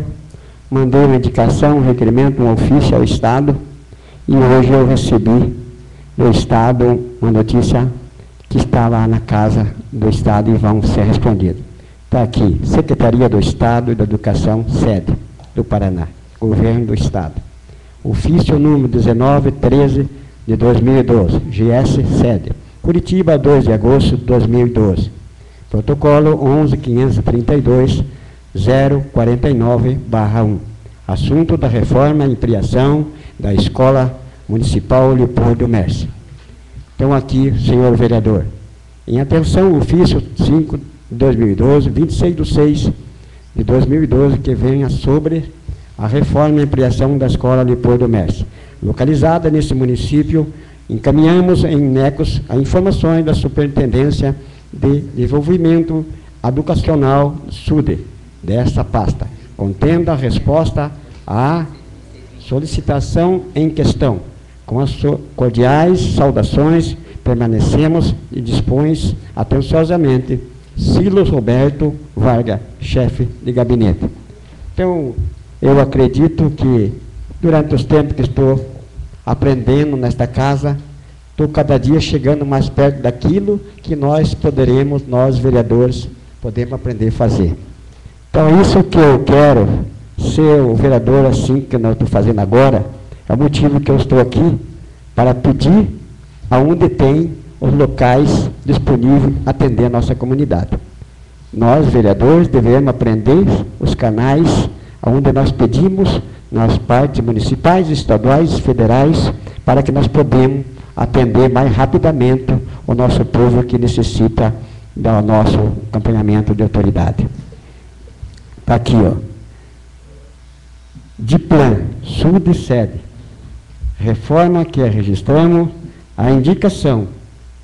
mandei uma indicação, um requerimento, um ofício ao Estado, e hoje eu recebi do Estado uma notícia que está lá na casa do Estado e vão ser respondidos. Está aqui, Secretaria do Estado e da Educação, sede do Paraná, Governo do Estado. Ofício número 1913 de 2012, GS sede, Curitiba, 2 de agosto de 2012. Protocolo 11.532, 049/1. Assunto da reforma e ampliação da Escola Municipal Leopoldo Mércio. Então aqui, senhor vereador, em atenção o ofício 5 de 2012, 26/6 de 2012, que venha sobre a reforma e ampliação da Escola Leopoldo Mércio. Localizada nesse município, encaminhamos em NECOS as informações da Superintendência de Desenvolvimento Educacional SUDE, desta pasta, contendo a resposta à solicitação em questão. Com as cordiais saudações, permanecemos e dispões atenciosamente Silas Roberto Vargas, chefe de gabinete. Então, eu acredito que, durante os tempos que estou aprendendo nesta casa, estou cada dia chegando mais perto daquilo que nós vereadores, podemos aprender a fazer. Então, isso que eu quero, ser o vereador assim que eu estou fazendo agora, é o motivo que eu estou aqui, para pedir aonde tem os locais disponíveis atender a nossa comunidade. Nós, vereadores, devemos aprender os canais onde nós pedimos nas partes municipais, estaduais, federais, para que nós podemos atender mais rapidamente o nosso povo que necessita do nosso acompanhamento de autoridade. Está aqui, ó. DIPLAN, SUD sede. Reforma que registramos a indicação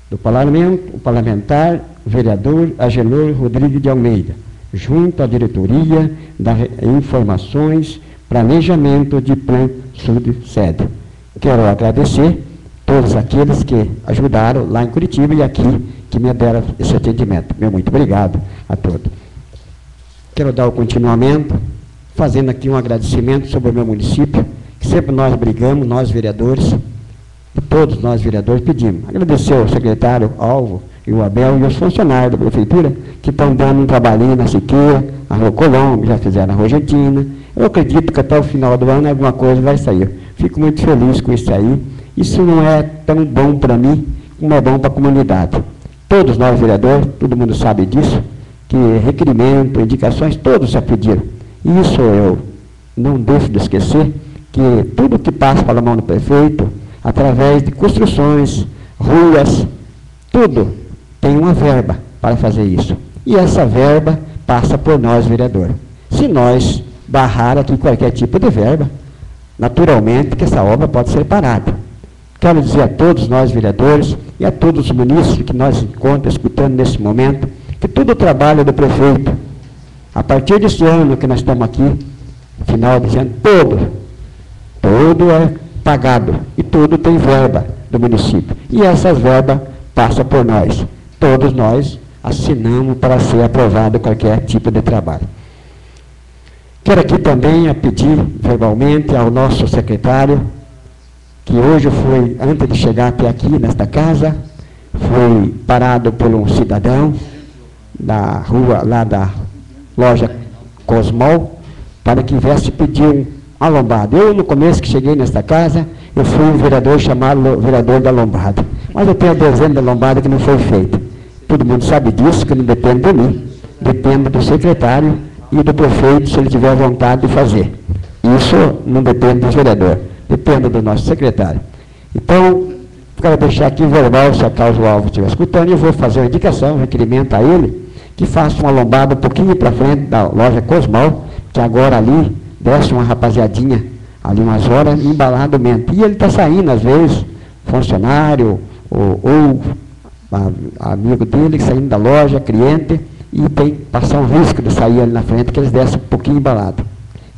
do parlamentar vereador Agenor Rodrigues de Almeida, junto à diretoria da Informações, Planejamento de Plan SUD sede. Quero agradecer todos aqueles que ajudaram lá em Curitiba e aqui que me deram esse atendimento. Meu muito obrigado a todos. Quero dar o continuamento, fazendo aqui um agradecimento sobre o meu município, que sempre nós brigamos, nós vereadores, todos nós vereadores pedimos. Agradecer ao secretário Alvo e o Abel e os funcionários da prefeitura que estão dando um trabalhinho na Siqueira, a Rua Colombo, já fizeram a Rua Argentina. Eu acredito que até o final do ano alguma coisa vai sair. Fico muito feliz com isso aí. Isso não é tão bom para mim como é bom para a comunidade. Todos nós vereadores, todo mundo sabe disso, que requerimento, indicações, todos já pediram. E isso eu não deixo de esquecer, que tudo que passa pela mão do prefeito, através de construções, ruas, tudo tem uma verba para fazer isso. E essa verba passa por nós, vereadores. Se nós barrar aqui qualquer tipo de verba, naturalmente que essa obra pode ser parada. Quero dizer a todos nós, vereadores, e a todos os munícipes que nós encontramos escutando nesse momento, que todo o trabalho do prefeito, a partir desse ano que nós estamos aqui, final desse ano, todo é pagado e tudo tem verba do município. E essas verbas passam por nós. Todos nós assinamos para ser aprovado qualquer tipo de trabalho. Quero aqui também pedir verbalmente ao nosso secretário, que hoje foi, antes de chegar até aqui nesta casa, foi parado por um cidadão da rua, lá da loja Cosmol, para que viesse pedir uma lombada. Eu, no começo que cheguei nesta casa, eu fui um vereador chamado vereador da lombada. Mas eu tenho a dezena da lombada que não foi feita. Todo mundo sabe disso, que não depende de mim. Depende do secretário e do prefeito, se ele tiver vontade de fazer. Isso não depende do vereador, depende do nosso secretário. Então, quero deixar aqui verbal, se a causa o Alvo estiver escutando, e eu vou fazer uma indicação, um requerimento a ele, que faça uma lombada um pouquinho para frente da loja Cosmol, que agora ali desce uma rapaziadinha ali umas horas embaladamente. E ele está saindo, às vezes, funcionário ou amigo dele, saindo da loja, cliente, e tem que passar um risco de sair ali na frente, que eles descem um pouquinho embalado.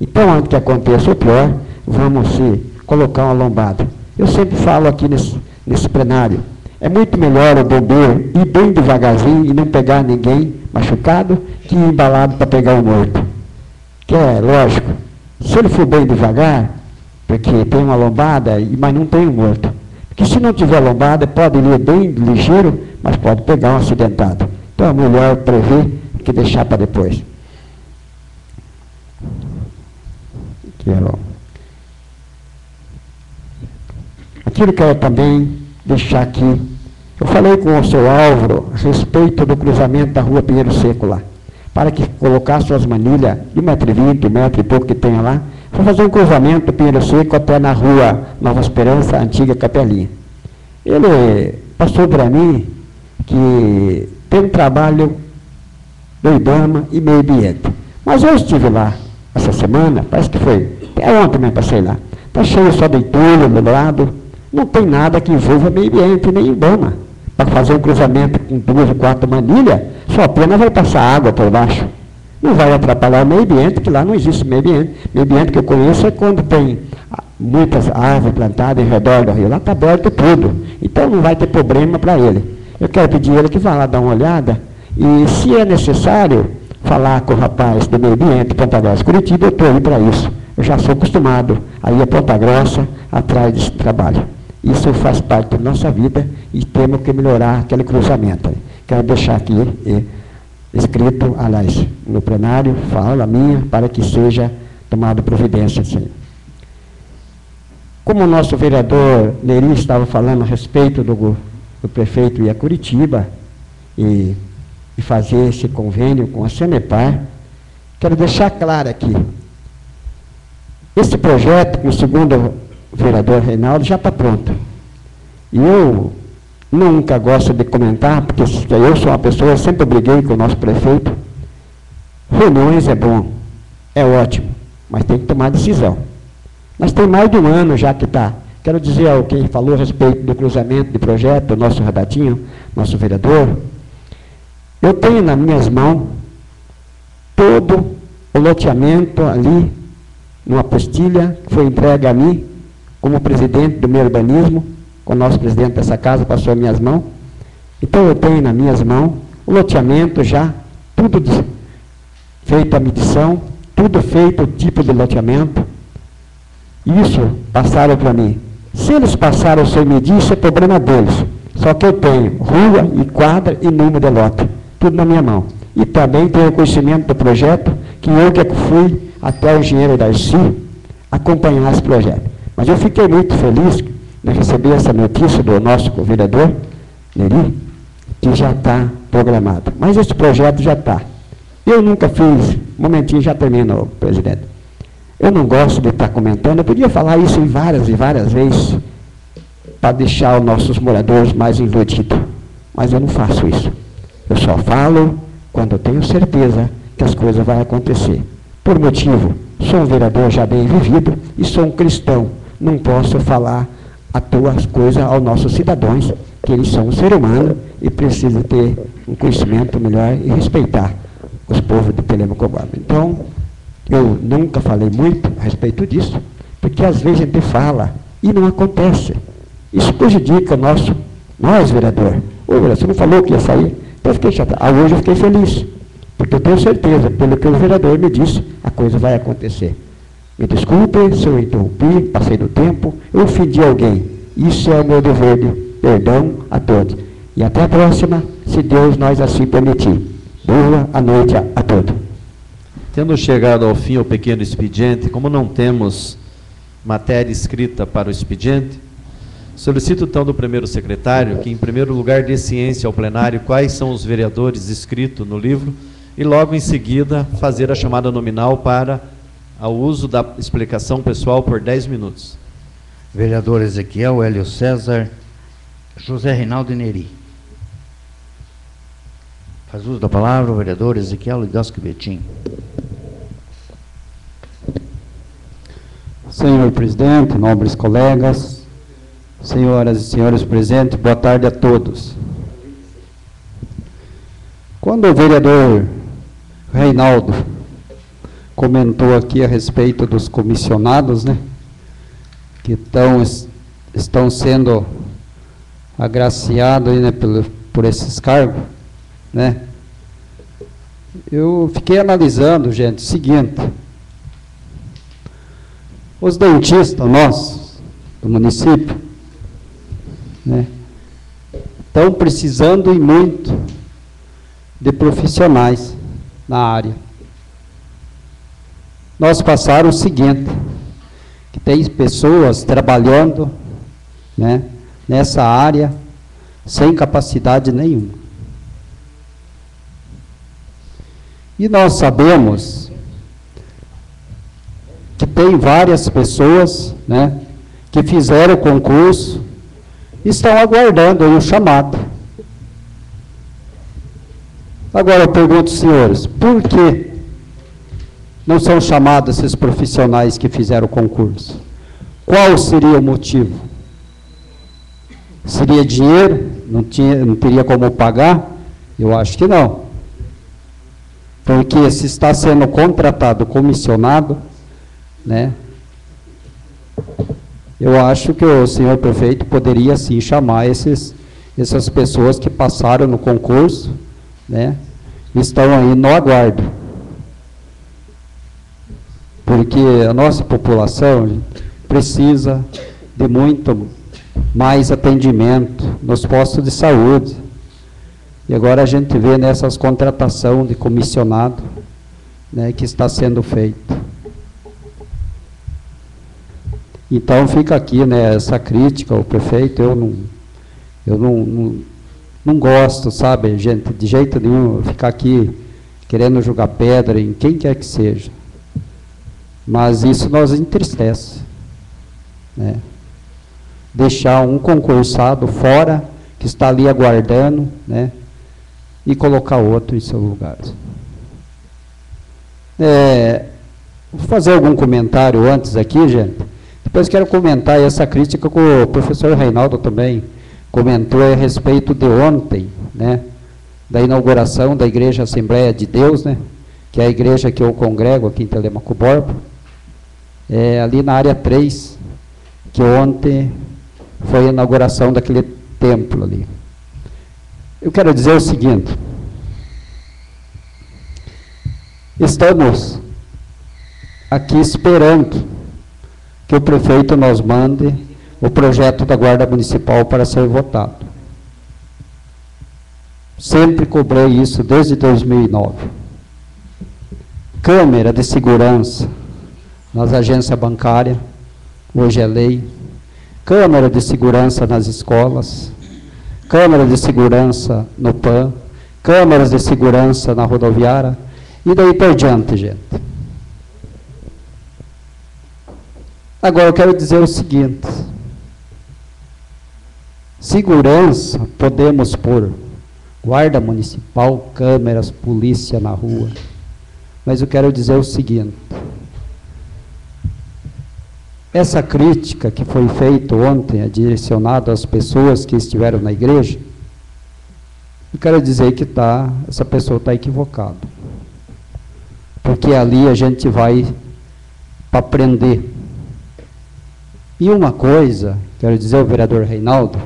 Então, antes que aconteça o pior, vamos colocar uma lombada. Eu sempre falo aqui nesse plenário, é muito melhor o bombeiro ir bem devagarzinho e não pegar ninguém machucado que ir embalado para pegar o morto. Que é lógico, se ele for bem devagar, porque tem uma lombada, mas não tem um morto. Porque se não tiver lombada, pode ir bem ligeiro, mas pode pegar um acidentado. Então é melhor prever que deixar para depois. Aquilo que eu também deixar aqui. Eu falei com o seu Álvaro a respeito do cruzamento da rua Pinheiro Seco lá, para que colocasse as manilhas de 1,20 m, 1 metro e pouco que tenha lá, para fazer um cruzamento do Pinheiro Seco até na rua Nova Esperança, antiga Capelinha. Ele passou para mim que tem um trabalho do IBAMA e meio ambiente. Mas eu estive lá essa semana, parece que foi, até ontem mesmo passei lá. Está cheio só de entulho do lado, não tem nada que envolva meio ambiente nem IBAMA. Para fazer um cruzamento com 2 ou 4 manilhas, só apenas vai passar água por baixo. Não vai atrapalhar o meio ambiente, que lá não existe meio ambiente. Meio ambiente que eu conheço é quando tem muitas árvores plantadas em redor do rio. Lá está aberto tudo. Então não vai ter problema para ele. Eu quero pedir a ele que vá lá dar uma olhada e, se é necessário, falar com o rapaz do meio ambiente, Ponta Grossa, Curitiba, eu estou aí para isso. Eu já sou acostumado a ir a Ponta Grossa atrás desse trabalho. Isso faz parte da nossa vida e temos que melhorar aquele cruzamento. Quero deixar aqui escrito, aliás, no plenário, fala minha, para que seja tomada providência, Senhor. Como o nosso vereador Neri estava falando a respeito do prefeito ir a Curitiba e fazer esse convênio com a Sanepar, quero deixar claro aqui, esse projeto, com o segundo vereador Reinaldo, já está pronto. E eu nunca gosto de comentar, porque eu sou uma pessoa, eu sempre briguei com o nosso prefeito. Reuniões é bom, é ótimo, mas tem que tomar decisão. Nós temos mais de um ano já que está. Quero dizer ao quem falou a respeito do cruzamento de projeto, o nosso Radatinho, nosso vereador, eu tenho nas minhas mãos todo o loteamento ali, numa apostila que foi entregue a mim, como presidente do meu urbanismo, com o nosso presidente dessa casa, passou em minhas mãos. Então eu tenho nas minhas mãos o loteamento já, tudo feito a medição, tudo feito o tipo de loteamento. Isso passaram para mim. Se eles passaram sem medir, isso é problema deles. Só que eu tenho rua e quadra e número de lote, tudo na minha mão. E também tenho conhecimento do projeto, que eu que fui até o engenheiro Darcy acompanhar esse projeto. Mas eu fiquei muito feliz de receber essa notícia do nosso vereador, Neri, que já está programado. Mas esse projeto já está. Eu nunca fiz, um momentinho, já termino, presidente. Eu não gosto de estar comentando, eu podia falar isso em várias e várias vezes, para deixar os nossos moradores mais iludidos. Mas eu não faço isso. Eu só falo quando eu tenho certeza que as coisas vão acontecer. Por motivo, sou um vereador já bem vivido e sou um cristão. Não posso falar à toa as coisas aos nossos cidadãos, que eles são um ser humano e precisam ter um conhecimento melhor e respeitar os povos de Telemaco Borba. Então, eu nunca falei muito a respeito disso, porque às vezes a gente fala e não acontece. Isso prejudica nós, vereador. Ô, vereador, você não falou que ia sair? Então eu fiquei chateado. Hoje eu fiquei feliz, porque eu tenho certeza, pelo que o vereador me disse, a coisa vai acontecer. Me desculpe se eu interrompi, passei do tempo, eu ofendi alguém. Isso é o meu dever de perdão a todos. E até a próxima, se Deus nós assim permitir. Boa noite a todos. Tendo chegado ao fim o pequeno expediente, como não temos matéria escrita para o expediente, solicito então do primeiro secretário que, em primeiro lugar, dê ciência ao plenário quais são os vereadores inscritos no livro e logo em seguida fazer a chamada nominal para o uso da explicação pessoal por 10 minutos. Vereador Ezequiel, Hélio César, José Reinaldo e Neri. Faz uso da palavra o vereador Ezequiel Lidowski Betim. Senhor presidente, nobres colegas, senhoras e senhores presentes, boa tarde a todos. Quando o vereador Reinaldo comentou aqui a respeito dos comissionados, né, que estão sendo agraciados aí, né, por esses cargos, né, eu fiquei analisando, gente, o seguinte: os dentistas nossos, do município, né, estão precisando e muito de profissionais na área. Nós passaram o seguinte, que tem pessoas trabalhando, né, nessa área sem capacidade nenhuma. E nós sabemos que tem várias pessoas, né, que fizeram o concurso e estão aguardando aí o chamado. Agora eu pergunto, senhores, por que não são chamados esses profissionais que fizeram o concurso? Qual seria o motivo? Seria dinheiro? Não teria como pagar? Eu acho que não. Porque se está sendo contratado, comissionado, né, eu acho que o senhor prefeito poderia sim chamar essas pessoas que passaram no concurso, né, estão aí no aguardo. Porque a nossa população precisa de muito mais atendimento nos postos de saúde. E agora a gente vê nessas contratações de comissionado, né, que está sendo feito. Então fica aqui, né, essa crítica ao prefeito. Eu não gosto, sabe, gente, de jeito nenhum, ficar aqui querendo jogar pedra em quem quer que seja. Mas isso nos entristece, né? Deixar um concursado fora, que está ali aguardando, né, e colocar outro em seu lugar. Vou fazer algum comentário antes aqui, gente. Depois quero comentar essa crítica que o professor Reinaldo também comentou a respeito de ontem, né, da inauguração da Igreja Assembleia de Deus, né, que é a igreja que eu congrego aqui em Telêmaco Borba, ali na área 3, que ontem foi a inauguração daquele templo ali. Eu quero dizer o seguinte: estamos aqui esperando que o prefeito nos mande o projeto da Guarda Municipal para ser votado. Sempre cobrei isso desde 2009. Câmera de segurança nas agências bancárias, hoje é lei. Câmera de segurança nas escolas, câmera de segurança no PAN, câmeras de segurança na rodoviária, e daí por diante, gente. Agora eu quero dizer o seguinte: segurança, podemos pôr guarda municipal, câmeras, polícia na rua, mas eu quero dizer o seguinte: essa crítica que foi feita ontem, direcionada às pessoas que estiveram na igreja, eu quero dizer que essa pessoa está equivocada. Porque ali a gente vai para aprender. E uma coisa, quero dizer ao vereador Reinaldo,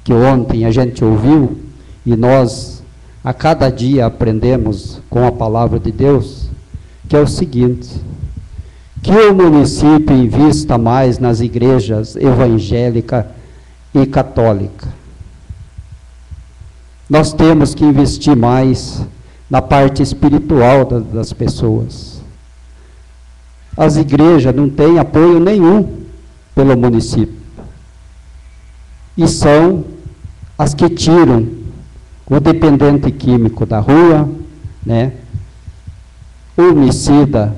que ontem a gente ouviu, e nós a cada dia aprendemos com a palavra de Deus, que é o seguinte: que o município invista mais nas igrejas evangélica e católica. Nós temos que investir mais na parte espiritual das pessoas. As igrejas não têm apoio nenhum pelo município. E são as que tiram o dependente químico da rua, né? O homicida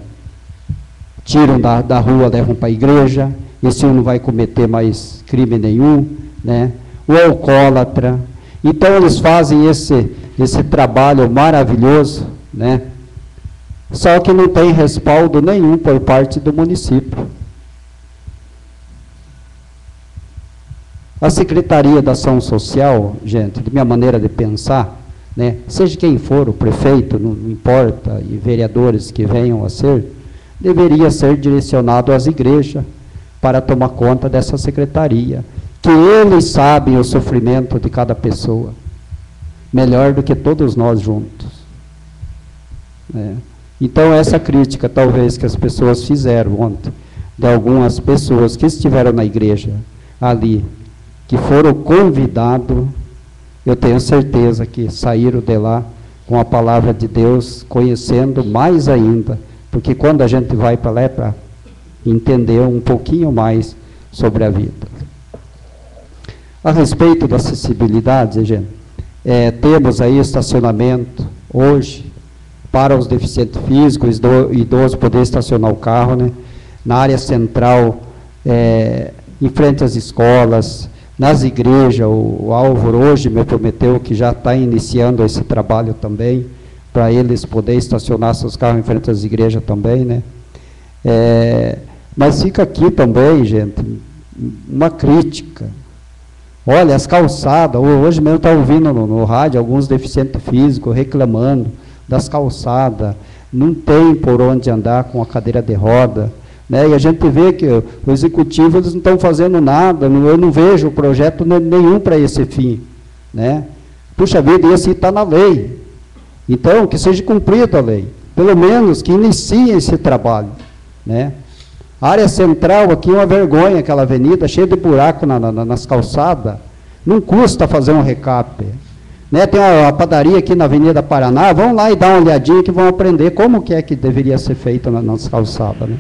tiram da rua, levam para a igreja, esse não vai cometer mais crime nenhum, né? O alcoólatra. Então eles fazem esse trabalho maravilhoso, né? Só que não tem respaldo nenhum por parte do município. A Secretaria da Ação Social, gente, de minha maneira de pensar, né, seja quem for, o prefeito, não importa, e vereadores que venham a ser, deveria ser direcionado às igrejas para tomar conta dessa secretaria, que eles sabem o sofrimento de cada pessoa, melhor do que todos nós juntos. Né? Então, essa crítica, talvez, que as pessoas fizeram ontem, de algumas pessoas que estiveram na igreja ali, que foram convidados, eu tenho certeza que saíram de lá com a palavra de Deus, conhecendo mais ainda, porque quando a gente vai para lá é para entender um pouquinho mais sobre a vida. A respeito da acessibilidade, gente, temos aí estacionamento hoje para os deficientes físicos, idosos poder estacionar o carro, né? Na área central, em frente às escolas, nas igrejas. O Álvaro hoje me prometeu que já está iniciando esse trabalho também, para eles poderem estacionar seus carros em frente às igrejas também, né? Mas fica aqui também, gente, uma crítica. Olha, as calçadas, hoje mesmo está ouvindo no rádio alguns deficientes físicos reclamando das calçadas, não tem por onde andar com a cadeira de roda, né? E a gente vê que o executivo, eles não estão fazendo nada, eu não vejo projeto nenhum para esse fim, né? Puxa vida, esse está na lei, então que seja cumprida a lei, pelo menos que inicie esse trabalho, né? A área central aqui é uma vergonha, aquela avenida cheia de buraco nas calçadas, não custa fazer um recap, né? Tem a padaria aqui na Avenida Paraná, vão lá e dar uma olhadinha que vão aprender como que é que deveria ser feito nas calçadas, né?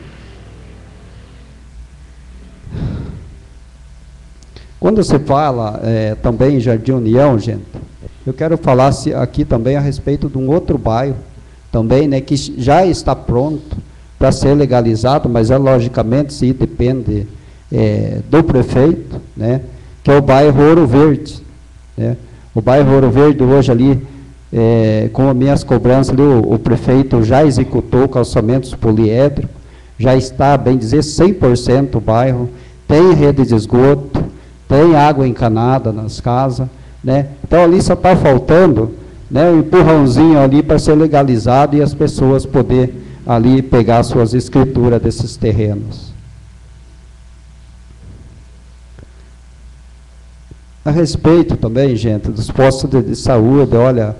Quando você fala também em Jardim União, gente, eu quero falar aqui também a respeito de um outro bairro, também, né, que já está pronto para ser legalizado, mas logicamente se depende do prefeito, né, que é o bairro Ouro Verde, né? O bairro Ouro Verde hoje ali, com as minhas cobranças ali, o prefeito já executou calçamentos poliédricos, já está, bem dizer, 100% o bairro, tem rede de esgoto, tem água encanada nas casas, né? Então ali só está faltando, né, um empurrãozinho ali para ser legalizado e as pessoas poder ali pegar suas escrituras desses terrenos. A respeito também, gente, dos postos de saúde, olha,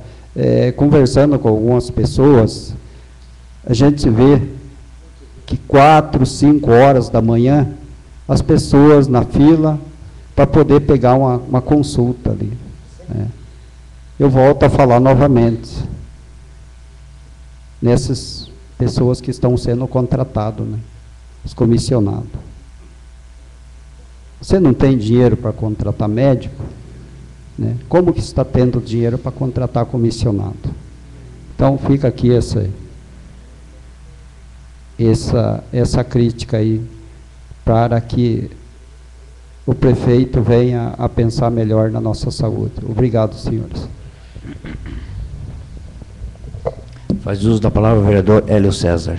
conversando com algumas pessoas, a gente vê que 4, 5 horas da manhã, as pessoas na fila para poder pegar uma consulta ali, né? Eu volto a falar novamente, nessas pessoas que estão sendo contratados, né? Os comissionados. Você não tem dinheiro para contratar médico, né? Como que está tendo dinheiro para contratar comissionado? Então fica aqui essa crítica aí, para que o prefeito venha a pensar melhor na nossa saúde. Obrigado, senhores. Faz uso da palavra o vereador Hélio César.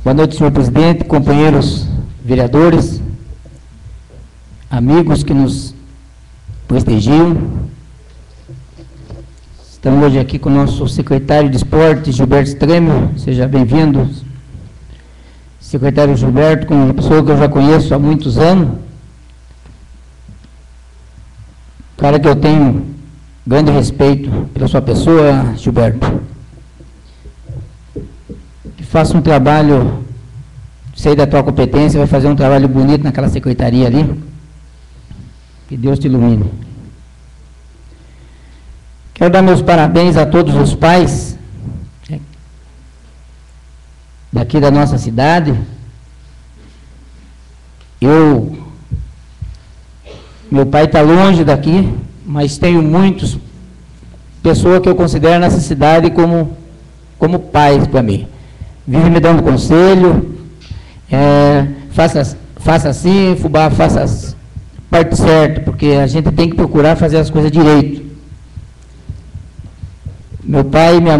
Boa noite, senhor presidente, companheiros vereadores, amigos que nos prestigiam. Estamos hoje aqui com o nosso secretário de Esporte, Gilberto Stremel. Seja bem-vindo, secretário Gilberto, com uma pessoa que eu já conheço há muitos anos. Cara que eu tenho grande respeito pela sua pessoa, Gilberto. Que faça um trabalho, sei da tua competência, vai fazer um trabalho bonito naquela secretaria ali. Que Deus te ilumine. Quero dar meus parabéns a todos os pais daqui da nossa cidade. Meu pai está longe daqui, mas tenho muitas pessoas que eu considero nessa cidade como pais para mim. Vive me dando conselho, faça assim, fubá, faça a parte certa, porque a gente tem que procurar fazer as coisas direito. Meu pai e minha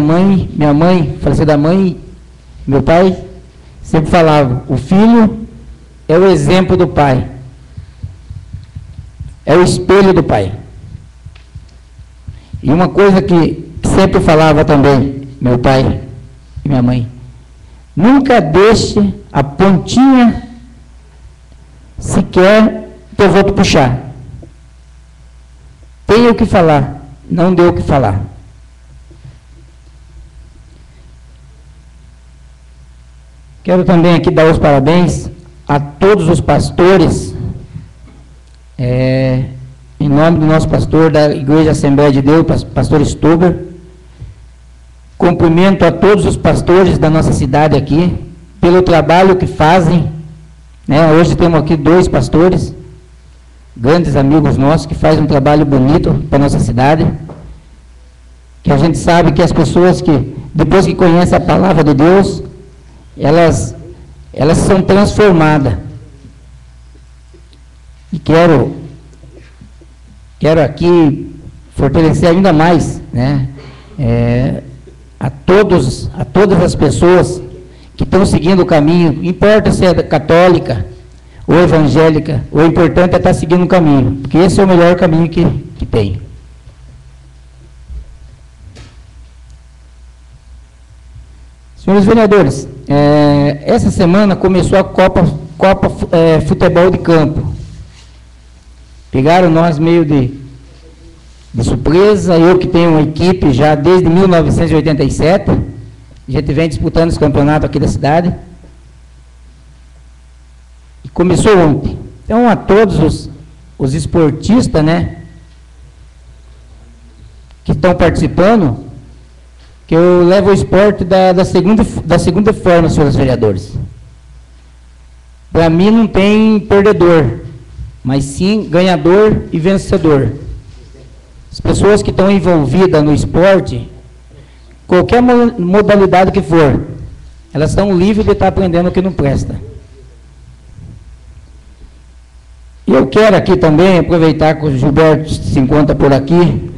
mãe, faleceu da mãe, meu pai sempre falava, o filho é o exemplo do pai, é o espelho do pai. E uma coisa que sempre falava também, meu pai e minha mãe, nunca deixe a pontinha sequer que eu vou te puxar. Tenho o que falar, não deu o que falar. Quero também aqui dar os parabéns a todos os pastores, em nome do nosso pastor da Igreja Assembleia de Deus, pastor Stuber. Cumprimento a todos os pastores da nossa cidade aqui, pelo trabalho que fazem, né? Hoje temos aqui 2 pastores, grandes amigos nossos, que fazem um trabalho bonito para a nossa cidade, que a gente sabe que as pessoas que, depois que conhecem a palavra de Deus, elas são transformadas. E quero aqui fortalecer ainda mais, né, a todas as pessoas que estão seguindo o caminho, importa se é católica ou evangélica, o importante é estar seguindo o caminho, porque esse é o melhor caminho que tem. Senhores vereadores, essa semana começou a Copa Futebol de Campo. Pegaram nós meio de surpresa, eu que tenho uma equipe já desde 1987, a gente vem disputando esse campeonato aqui da cidade, e começou ontem. Então, a todos os esportistas, né, que estão participando, que eu levo o esporte da segunda forma, senhores vereadores. Para mim não tem perdedor, mas sim ganhador e vencedor. As pessoas que estão envolvidas no esporte, qualquer modalidade que for, elas estão livres de estar aprendendo o que não presta. E eu quero aqui também aproveitar que o Gilberto se encontra por aqui,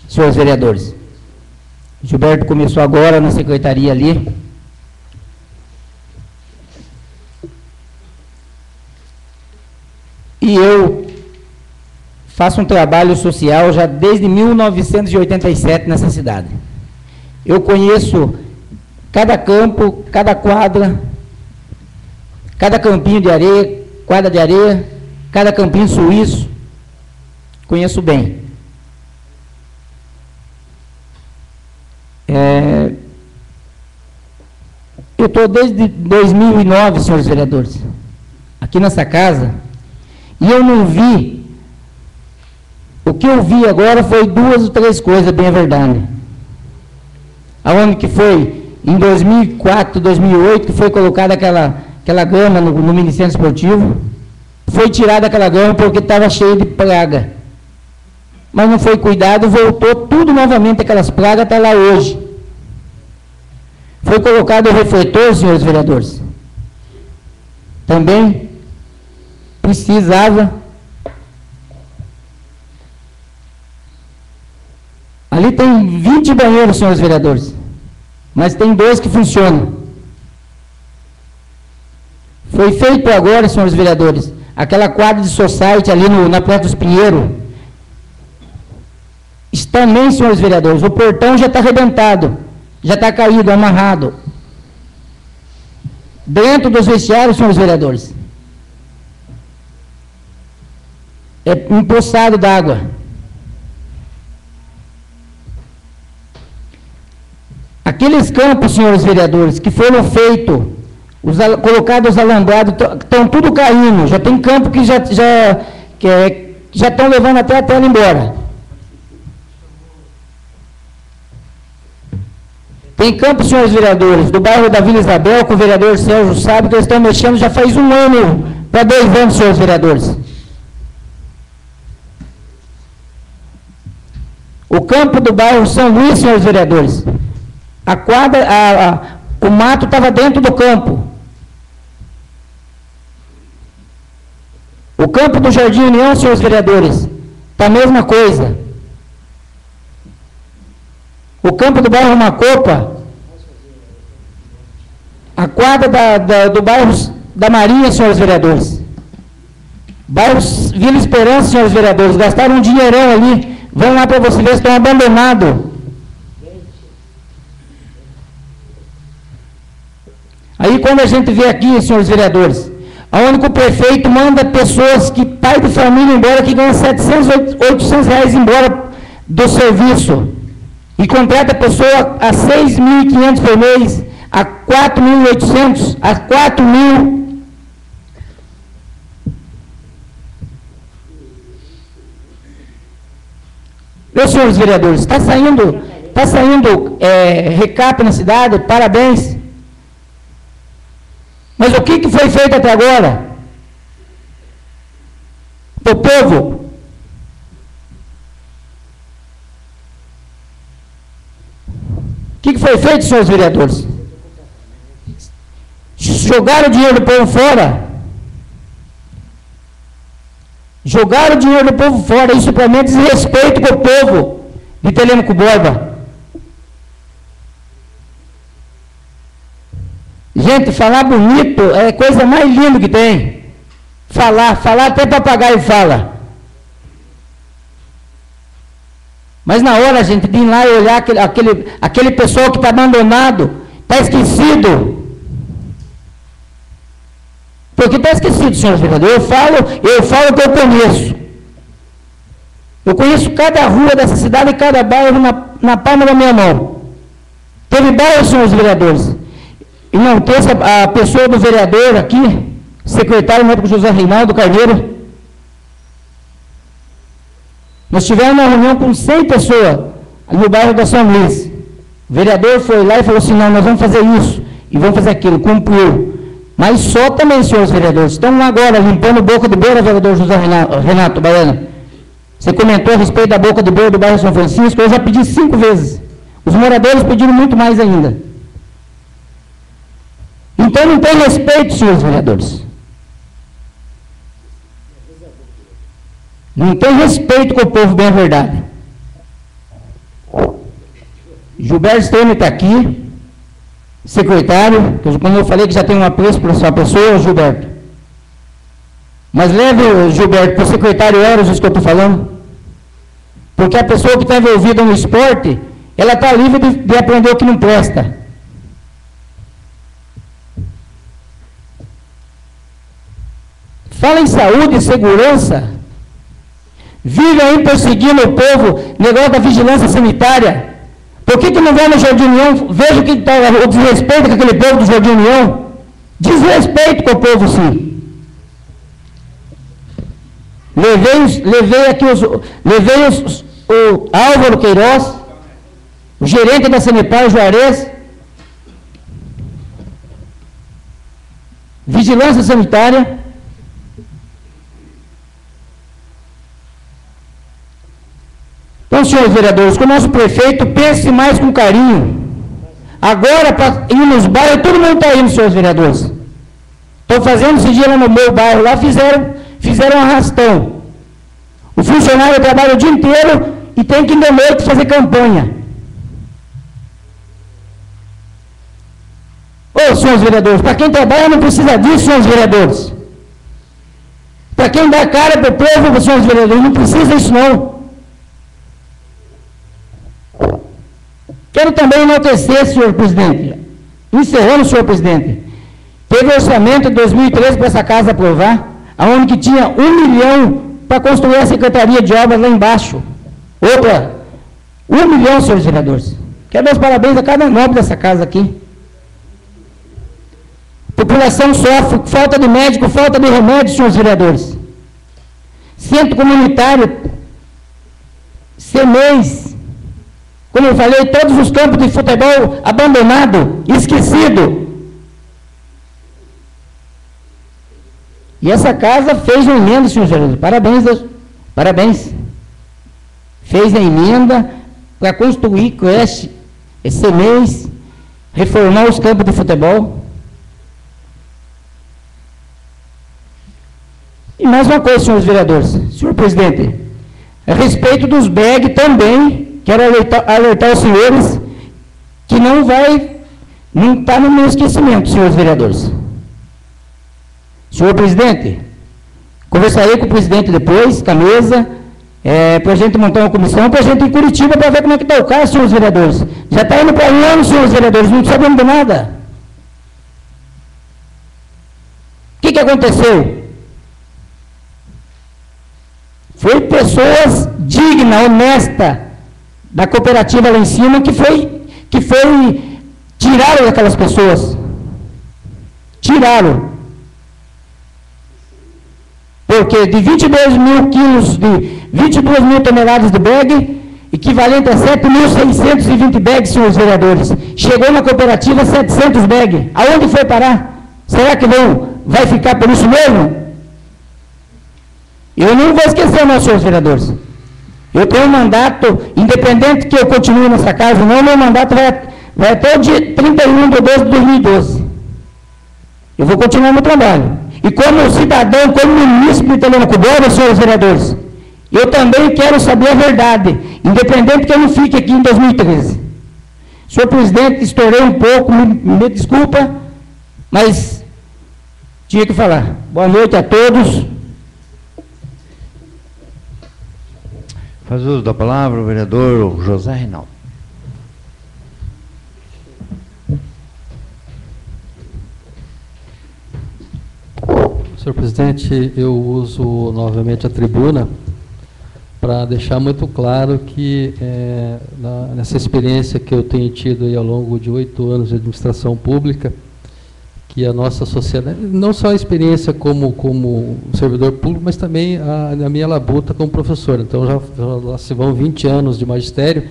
senhores vereadores. O Gilberto começou agora na secretaria ali. E eu faço um trabalho social já desde 1987 nessa cidade. Eu conheço cada campo, cada quadra, cada campinho de areia, quadra de areia, cada campinho suíço, conheço bem. Eu estou desde 2009, senhores vereadores, aqui nessa casa, e eu não vi, o que eu vi agora foi 2 ou 3 coisas, bem a verdade. Aonde que foi, em 2004, 2008, que foi colocada aquela grama no Ministério Esportivo, foi tirada aquela grama porque estava cheia de praga. Mas não foi cuidado, voltou tudo novamente, aquelas pragas estão lá hoje. Foi colocado o refletor, senhores vereadores. Também precisava. Ali tem 20 banheiros, senhores vereadores, mas tem 2 que funcionam. Foi feito agora, senhores vereadores, aquela quadra de society ali na Praia dos Pinheiros. Também, senhores vereadores, o portão já está arrebentado, já está caído, amarrado. Dentro dos vestiários, senhores vereadores, é empoçado d'água. Aqueles campos, senhores vereadores, que foram feitos, colocados alambrados, estão tudo caindo. Já tem campo que já estão levando até a tela embora. Tem campos, senhores vereadores, do bairro da Vila Isabel, que o vereador Sérgio sabe que eles estão mexendo já faz 1 ano para 2 anos, senhores vereadores. O campo do bairro São Luís, senhores vereadores, a quadra, o mato estava dentro do campo. O campo do Jardim União, senhores vereadores, está a mesma coisa. O campo do bairro Macopa, A quadra do bairro da Marinha, senhores vereadores. Bairro Vila Esperança, senhores vereadores. Gastaram um dinheirão ali. Vão lá para você ver, estão abandonados. Aí quando a gente vê aqui, senhores vereadores, aonde o prefeito manda pessoas, pai de família embora, que ganham 700, 800 reais embora do serviço, e contrata a pessoa a 6.500 por mês, a 4.800, a 4.000. Meus senhores vereadores, está saindo recap na cidade, parabéns. Mas o que foi feito até agora? Para o povo? O que foi feito, senhores vereadores? Jogaram o dinheiro do povo fora. Jogaram o dinheiro do povo fora. Isso para mim é desrespeito com o povo de Telêmaco Borba. Gente, falar bonito é a coisa mais linda que tem. Falar até papagaio fala. Mas na hora, gente, de ir lá e olhar aquele pessoal que está abandonado, está esquecido. Porque está esquecido, senhores vereadores. Eu falo o que eu conheço. Eu conheço cada rua dessa cidade e cada bairro na palma da minha mão. Teve bairro, senhores vereadores. E não tem a pessoa do vereador aqui, secretário médico José Reinaldo Carneiro. Nós tivemos uma reunião com 100 pessoas no bairro da São Luís. O vereador foi lá e falou assim, não, nós vamos fazer isso e vamos fazer aquilo, cumpriu. Mas só também, senhores vereadores, estão agora limpando boca de beira, vereador José Renato Baiana. Você comentou a respeito da boca de beira do bairro São Francisco, eu já pedi 5 vezes. Os moradores pediram muito mais ainda. Então não tem respeito, senhores vereadores. Não tem respeito com o povo, bem a verdade. Gilberto Steiner está aqui, secretário, como eu falei que já tem um apreço para essa pessoa, Gilberto. Mas leve o Gilberto para o secretário Eros, isso que eu estou falando. Porque a pessoa que está envolvida no esporte, ela está livre de aprender o que não presta. Fala em saúde e segurança. Vive aí perseguindo o povo, negócio da vigilância sanitária. Por que não vai no Jardim União? Veja que está o desrespeito com aquele povo do Jardim União. Desrespeito com o povo, sim. Levei o Álvaro Queiroz, o gerente da Sanepar, Juarez, vigilância sanitária. Então, senhores vereadores, com o nosso prefeito, pense mais com carinho. Agora, para ir nos bairros, todo mundo está indo, senhores vereadores. Estou fazendo esse dia lá no meu bairro, lá fizeram um arrastão. O funcionário trabalha o dia inteiro e tem que ir de noite fazer campanha. Ô, senhores vereadores, para quem trabalha não precisa disso, senhores vereadores. Para quem dá cara para o povo, senhores vereadores, não precisa disso não. Quero também enaltecer, senhor presidente, encerrando, senhor presidente, teve orçamento de 2013 para essa casa aprovar, onde que tinha 1 milhão para construir a Secretaria de Obras lá embaixo. Outra, 1 milhão, senhores vereadores. Quero dar os parabéns a cada nobre dessa casa aqui. A população sofre, falta de médico, falta de remédio, senhores vereadores. Centro comunitário, CEMEIS, como eu falei, todos os campos de futebol abandonado, esquecido. E essa casa fez uma emenda, senhores vereadores. Parabéns, Deus. Parabéns. Fez a emenda para construir creche esse mês, reformar os campos de futebol. E mais uma coisa, senhores vereadores. Senhor presidente, a respeito dos BEG também, quero alertar os senhores que não vai Não está no meu esquecimento, senhores vereadores. Senhor presidente, conversarei com o presidente depois, com a mesa, para a gente montar uma comissão, para a gente ir em Curitiba para ver como é que está o caso, senhores vereadores. Já está indo para um ano, senhores vereadores, não sabemos de nada. O que aconteceu? Foi pessoas dignas, honestas, da cooperativa lá em cima, que tiraram daquelas pessoas. Tiraram. Porque de 22 mil quilos, de 22 mil toneladas de bag, equivalente a 7.620 bags, senhores vereadores. Chegou na cooperativa 700 bags. Aonde foi parar? Será que vai ficar por isso mesmo? Eu não vou esquecer, não, senhores vereadores. Eu tenho um mandato, independente que eu continue nessa casa, não, meu mandato vai até o dia 31 de 12 de 2012. Eu vou continuar no trabalho. E como cidadão, como munícipe de Telêmaco Borba, senhores vereadores, eu também quero saber a verdade, independente que eu não fique aqui em 2013. Senhor presidente, estourei um pouco, me desculpa, mas tinha que falar. Boa noite a todos. Faz uso da palavra o vereador José Reinaldo. Senhor presidente, eu uso novamente a tribuna para deixar muito claro que nessa experiência que eu tenho tido aí ao longo de 8 anos de administração pública, que a nossa sociedade, não só a experiência como servidor público, mas também a minha labuta como professor. Então já se vão 20 anos de magistério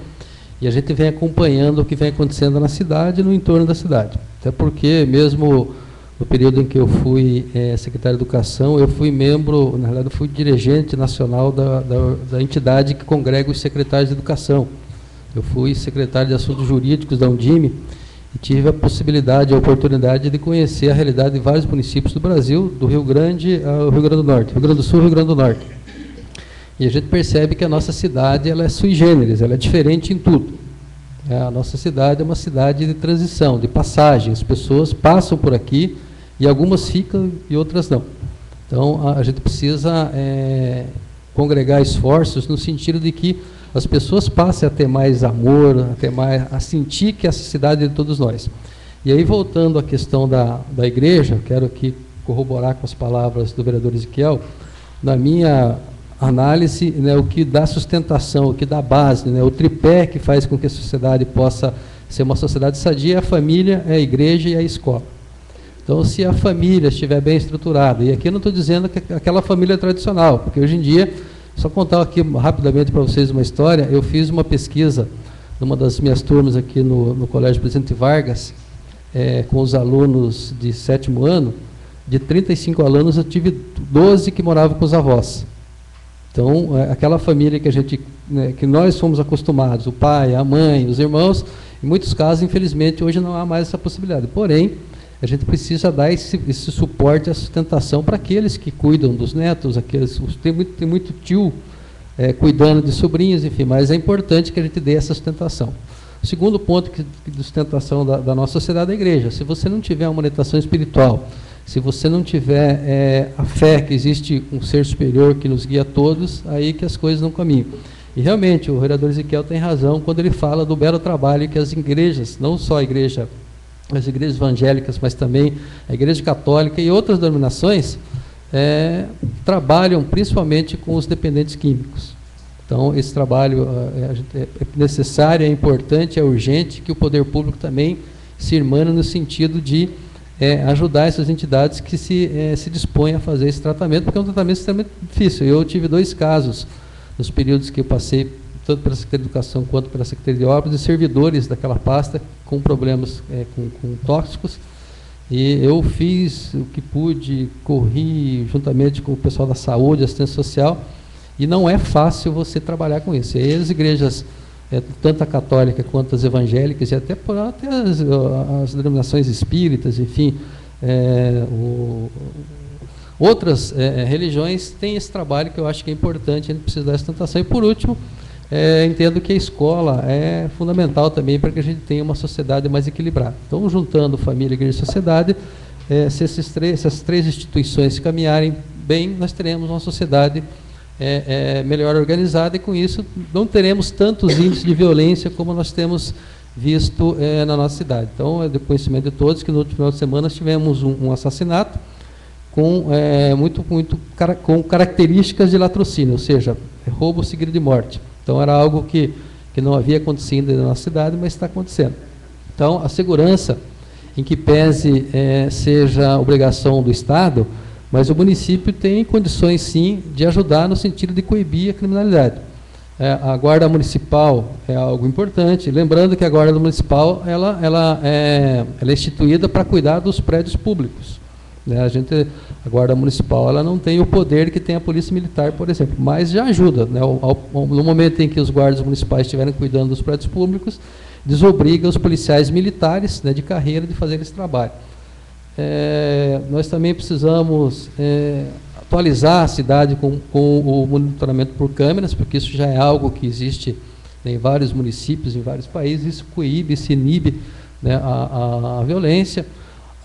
e a gente vem acompanhando o que vem acontecendo na cidade e no entorno da cidade. Até porque mesmo no período em que eu fui secretário de Educação, eu fui membro, na realidade eu fui dirigente nacional da entidade que congrega os secretários de Educação. Eu fui secretário de Assuntos Jurídicos da Undime e tive a possibilidade, a oportunidade de conhecer a realidade de vários municípios do Brasil, do Rio Grande ao Rio Grande do Norte, Rio Grande do Sul e Rio Grande do Norte. E a gente percebe que a nossa cidade ela é sui generis, ela é diferente em tudo. A nossa cidade é uma cidade de transição, de passagem. As pessoas passam por aqui e algumas ficam e outras não. Então, a gente precisa congregar esforços no sentido de que as pessoas passem a ter mais amor, a sentir que essa cidade é de todos nós. E aí, voltando à questão da igreja, quero aqui corroborar com as palavras do vereador Ezequiel. Na minha análise, o que dá sustentação, o que dá base, o tripé que faz com que a sociedade possa ser uma sociedade sadia é a família, é a igreja e a escola. Então, se a família estiver bem estruturada, e aqui eu não estou dizendo que aquela família tradicional, porque hoje em dia, só contar aqui rapidamente para vocês uma história, eu fiz uma pesquisa numa das minhas turmas aqui no Colégio Presidente Vargas, com os alunos de 7º ano. De 35 alunos, eu tive 12 que moravam com os avós. Então, aquela família que nós fomos acostumados, o pai, a mãe, os irmãos, em muitos casos, infelizmente, hoje não há mais essa possibilidade. Porém, a gente precisa dar esse suporte, a sustentação para aqueles que cuidam dos netos, tem muito tio cuidando de sobrinhos, enfim, mas é importante que a gente dê essa sustentação. O segundo ponto de sustentação da nossa sociedade é a igreja. Se você não tiver uma orientação espiritual, se você não tiver a fé que existe um ser superior que nos guia a todos, aí que as coisas não caminham. E realmente, o vereador Ezequiel tem razão quando ele fala do belo trabalho que as igrejas, não só as igrejas evangélicas, mas também a igreja católica e outras denominações, trabalham principalmente com os dependentes químicos. Então, esse trabalho é necessário, é importante, é urgente que o poder público também se irmane no sentido de ajudar essas entidades que se dispõem a fazer esse tratamento, porque é um tratamento extremamente difícil. Eu tive 2 casos nos períodos que eu passei, tanto pela Secretaria de Educação quanto pela Secretaria de Obras, de servidores daquela pasta com problemas com tóxicos, e eu fiz o que pude, corri juntamente com o pessoal da saúde, assistência social, e não é fácil você trabalhar com isso. E aí as igrejas, tanto a católica quanto as evangélicas, e até as denominações espíritas, enfim, outras religiões têm esse trabalho que eu acho que é importante, a gente precisa dar sustentação. E por último, entendo que a escola é fundamental também para que a gente tenha uma sociedade mais equilibrada. Então, juntando família, igreja e sociedade, se essas três instituições caminharem bem, nós teremos uma sociedade melhor organizada e, com isso, não teremos tantos índices de violência como nós temos visto na nossa cidade. Então, é do conhecimento de todos que no último final de semana nós tivemos um assassinato com características de latrocínio, ou seja, roubo seguido de morte. Então, era algo que não havia acontecido na nossa cidade, mas está acontecendo. Então, a segurança, em que pese seja obrigação do Estado, mas o município tem condições, sim, de ajudar no sentido de coibir a criminalidade. A Guarda Municipal é algo importante, lembrando que a Guarda Municipal ela é instituída para cuidar dos prédios públicos. A Guarda Municipal ela não tem o poder que tem a Polícia Militar, por exemplo, mas já ajuda. No momento em que os guardas municipais estiverem cuidando dos prédios públicos, desobriga os policiais militares de carreira de fazer esse trabalho. Nós também precisamos atualizar a cidade com o monitoramento por câmeras, porque isso já é algo que existe em vários municípios, em vários países, isso coíbe, se inibe a violência.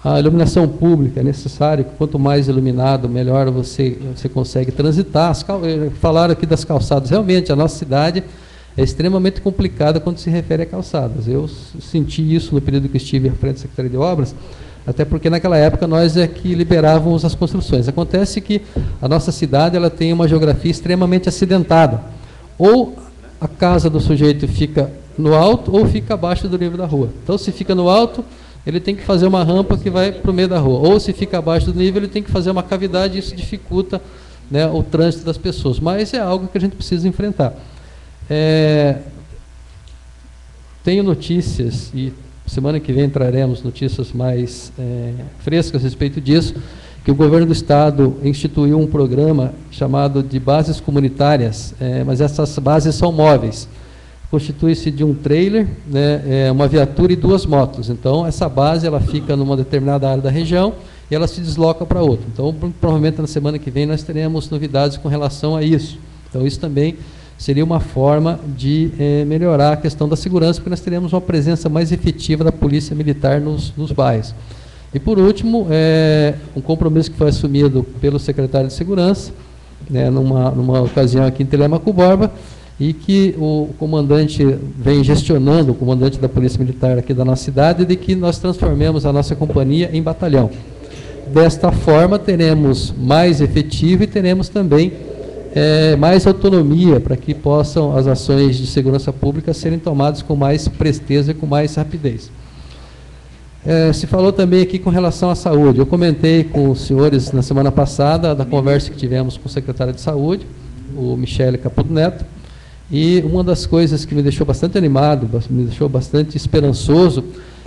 A iluminação pública é necessário, que quanto mais iluminado, melhor você consegue transitar. Falaram aqui das calçadas, realmente, a nossa cidade é extremamente complicada quando se refere a calçadas. Eu senti isso no período que estive à frente da Secretaria de Obras, até porque naquela época nós é que liberávamos as construções. Acontece que a nossa cidade ela tem uma geografia extremamente acidentada. Ou a casa do sujeito fica no alto ou fica abaixo do nível da rua. Então, se fica no alto, ele tem que fazer uma rampa que vai para o meio da rua. Ou se fica abaixo do nível, ele tem que fazer uma cavidade e isso dificulta o trânsito das pessoas. Mas é algo que a gente precisa enfrentar. Tenho notícias, e semana que vem traremos notícias mais frescas a respeito disso, que o governo do Estado instituiu um programa chamado de bases comunitárias, mas essas bases são móveis. Constitui-se de um trailer, uma viatura e 2 motos. Então, essa base ela fica numa determinada área da região e ela se desloca para outra. Então, provavelmente na semana que vem nós teremos novidades com relação a isso. Então, isso também seria uma forma de melhorar a questão da segurança, porque nós teremos uma presença mais efetiva da Polícia Militar nos bairros. E, por último, um compromisso que foi assumido pelo secretário de Segurança, numa ocasião aqui em Telêmaco Borba, e que o comandante vem gestionando, o comandante da Polícia Militar aqui da nossa cidade, de que nós transformemos a nossa companhia em batalhão. Desta forma, teremos mais efetivo e teremos também mais autonomia para que possam as ações de segurança pública serem tomadas com mais presteza e com mais rapidez. Se falou também aqui com relação à saúde. Eu comentei com os senhores na semana passada da conversa que tivemos com o secretário de Saúde, o Michele Caputo Neto, e uma das coisas que me deixou bastante animado, me deixou bastante esperançoso,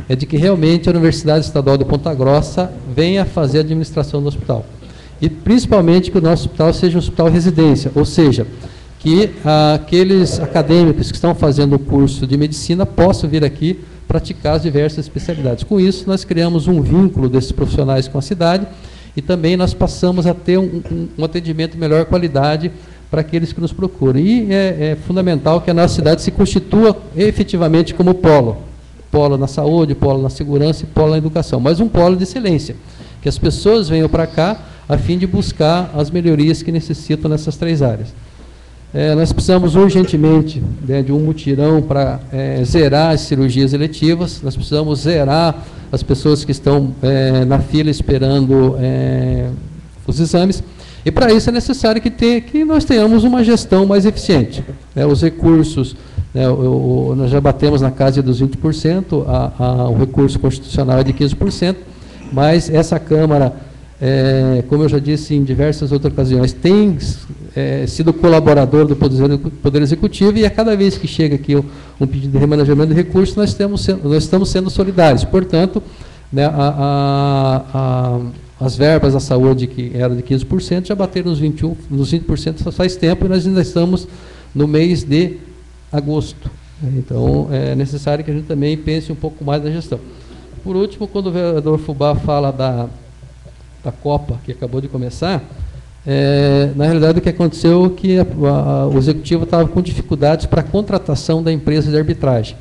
é de que realmente a Universidade Estadual de Ponta Grossa venha fazer a administração do hospital. E principalmente que o nosso hospital seja um hospital residência, ou seja, que aqueles acadêmicos que estão fazendo o curso de medicina possam vir aqui praticar as diversas especialidades. Com isso, nós criamos um vínculo desses profissionais com a cidade e também nós passamos a ter um atendimento de melhor qualidade para aqueles que nos procuram. E é fundamental que a nossa cidade se constitua efetivamente como polo. Polo na saúde, polo na segurança e polo na educação. Mas um polo de excelência. Que as pessoas venham para cá a fim de buscar as melhorias que necessitam nessas 3 áreas. Nós precisamos urgentemente de um mutirão para zerar as cirurgias eletivas. Nós precisamos zerar as pessoas que estão na fila esperando os exames. E para isso é necessário que nós tenhamos uma gestão mais eficiente. Os recursos, nós já batemos na casa dos 20%, o recurso constitucional é de 15%, mas essa Câmara, como eu já disse em diversas outras ocasiões, tem sido colaborador do Poder Executivo, e a cada vez que chega aqui um pedido de remanejamento de recursos, nós estamos sendo solidários. Portanto, as verbas da saúde, que eram de 15%, já bateram nos 20% faz tempo, e nós ainda estamos no mês de agosto. Então, é necessário que a gente também pense um pouco mais na gestão. Por último, quando o vereador Fubá fala da Copa, que acabou de começar, Na realidade, o que aconteceu é que o executivo estava com dificuldades para a contratação da empresa de arbitragem.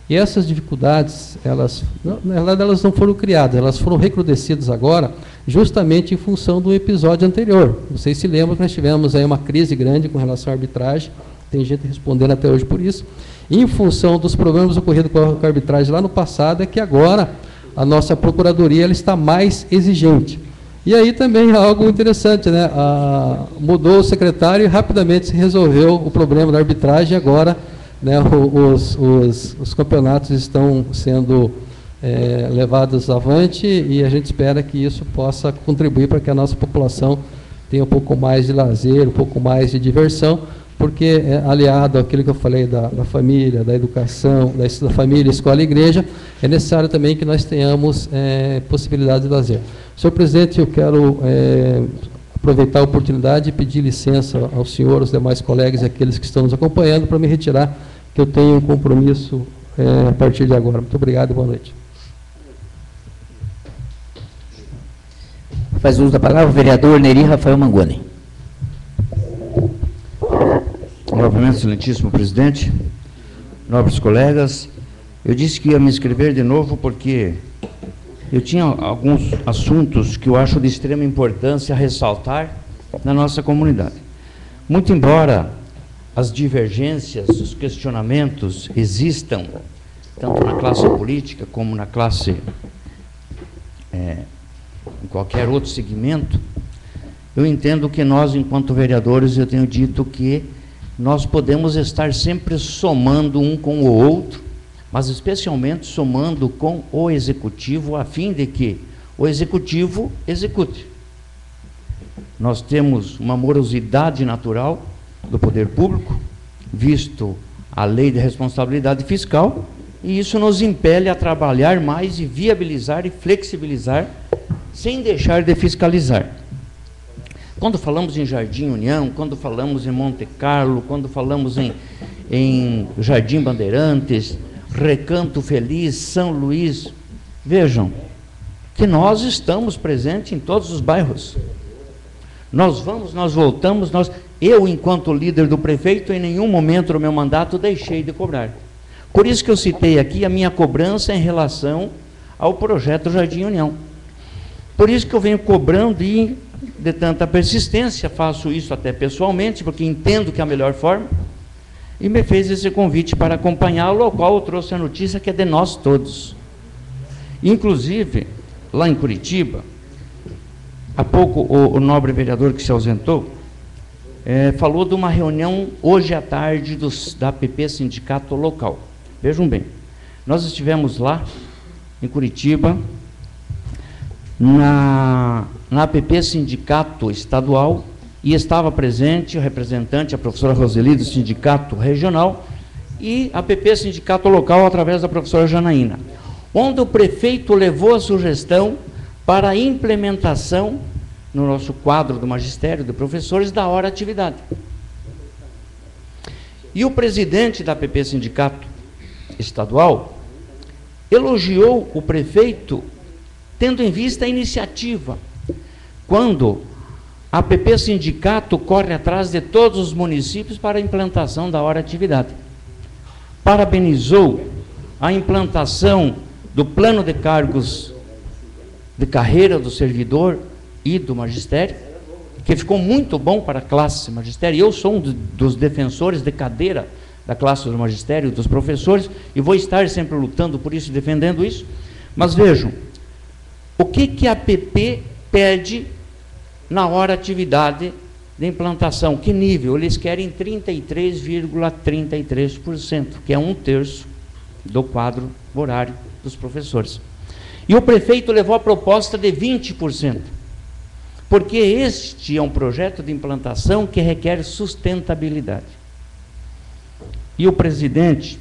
E essas dificuldades, na realidade, elas não foram criadas, elas foram recrudescidas agora, justamente em função do episódio anterior. Vocês se lembram que nós tivemos aí uma crise grande com relação à arbitragem, tem gente respondendo até hoje por isso. E em função dos problemas ocorridos com a arbitragem lá no passado, é que agora a nossa procuradoria ela está mais exigente. E aí também algo interessante, né? Mudou o secretário e rapidamente se resolveu o problema da arbitragem. Agora, né, os campeonatos estão sendo levados avante e a gente espera que isso possa contribuir para que a nossa população tenha um pouco mais de lazer, um pouco mais de diversão, porque aliado àquilo que eu falei da família, da educação, da família, escola e igreja, é necessário também que nós tenhamos possibilidade de lazer. Senhor presidente, eu quero aproveitar a oportunidade e pedir licença ao senhor, aos demais colegas e aqueles que estão nos acompanhando para me retirar, que eu tenho um compromisso a partir de agora. Muito obrigado e boa noite. Faz uso da palavra o vereador Neri Rafael Mangoni. Novamente, excelentíssimo presidente, nobres colegas, eu disse que ia me inscrever de novo porque eu tinha alguns assuntos que eu acho de extrema importância ressaltar na nossa comunidade. Muito embora as divergências, os questionamentos existam, tanto na classe política como na classe, em qualquer outro segmento, eu entendo que nós, enquanto vereadores, eu tenho dito que nós podemos estar sempre somando um com o outro, mas especialmente somando com o executivo, a fim de que o executivo execute. Nós temos uma morosidade natural do poder público, visto a lei de responsabilidade fiscal, e isso nos impele a trabalhar mais e viabilizar e flexibilizar, sem deixar de fiscalizar. Quando falamos em Jardim União, quando falamos em Monte Carlo, quando falamos em Jardim Bandeirantes, Recanto Feliz, São Luís, vejam que nós estamos presentes em todos os bairros. Nós vamos, nós voltamos, eu, enquanto líder do prefeito, em nenhum momento do meu mandato deixei de cobrar. Por isso que eu citei aqui a minha cobrança em relação ao projeto Jardim União. Por isso que eu venho cobrando e de tanta persistência, faço isso até pessoalmente, porque entendo que é a melhor forma, e me fez esse convite para acompanhá-lo, ao qual eu trouxe a notícia que é de nós todos. Inclusive, lá em Curitiba, há pouco o nobre vereador que se ausentou, falou de uma reunião hoje à tarde da APP Sindicato Local. Vejam bem, nós estivemos lá, em Curitiba, na APP Sindicato Estadual, e estava presente o representante, a professora Roseli, do Sindicato Regional, e a APP Sindicato Local, através da professora Janaína, onde o prefeito levou a sugestão para a implementação, no nosso quadro do magistério de professores, da hora atividade. E o presidente da APP Sindicato Estadual elogiou o prefeito, tendo em vista a iniciativa, quando a APP Sindicato corre atrás de todos os municípios para a implantação da hora atividade. Parabenizou a implantação do plano de cargos de carreira do servidor e do magistério, que ficou muito bom para a classe magistério. Eu sou um dos defensores de cadeira da classe do magistério, dos professores, e vou estar sempre lutando por isso, defendendo isso. Mas vejam, o que a APP pede na hora atividade de implantação? Que nível? Eles querem 33,33%, que é 1/3 do quadro horário dos professores. E o prefeito levou a proposta de 20%, porque este é um projeto de implantação que requer sustentabilidade. E o presidente,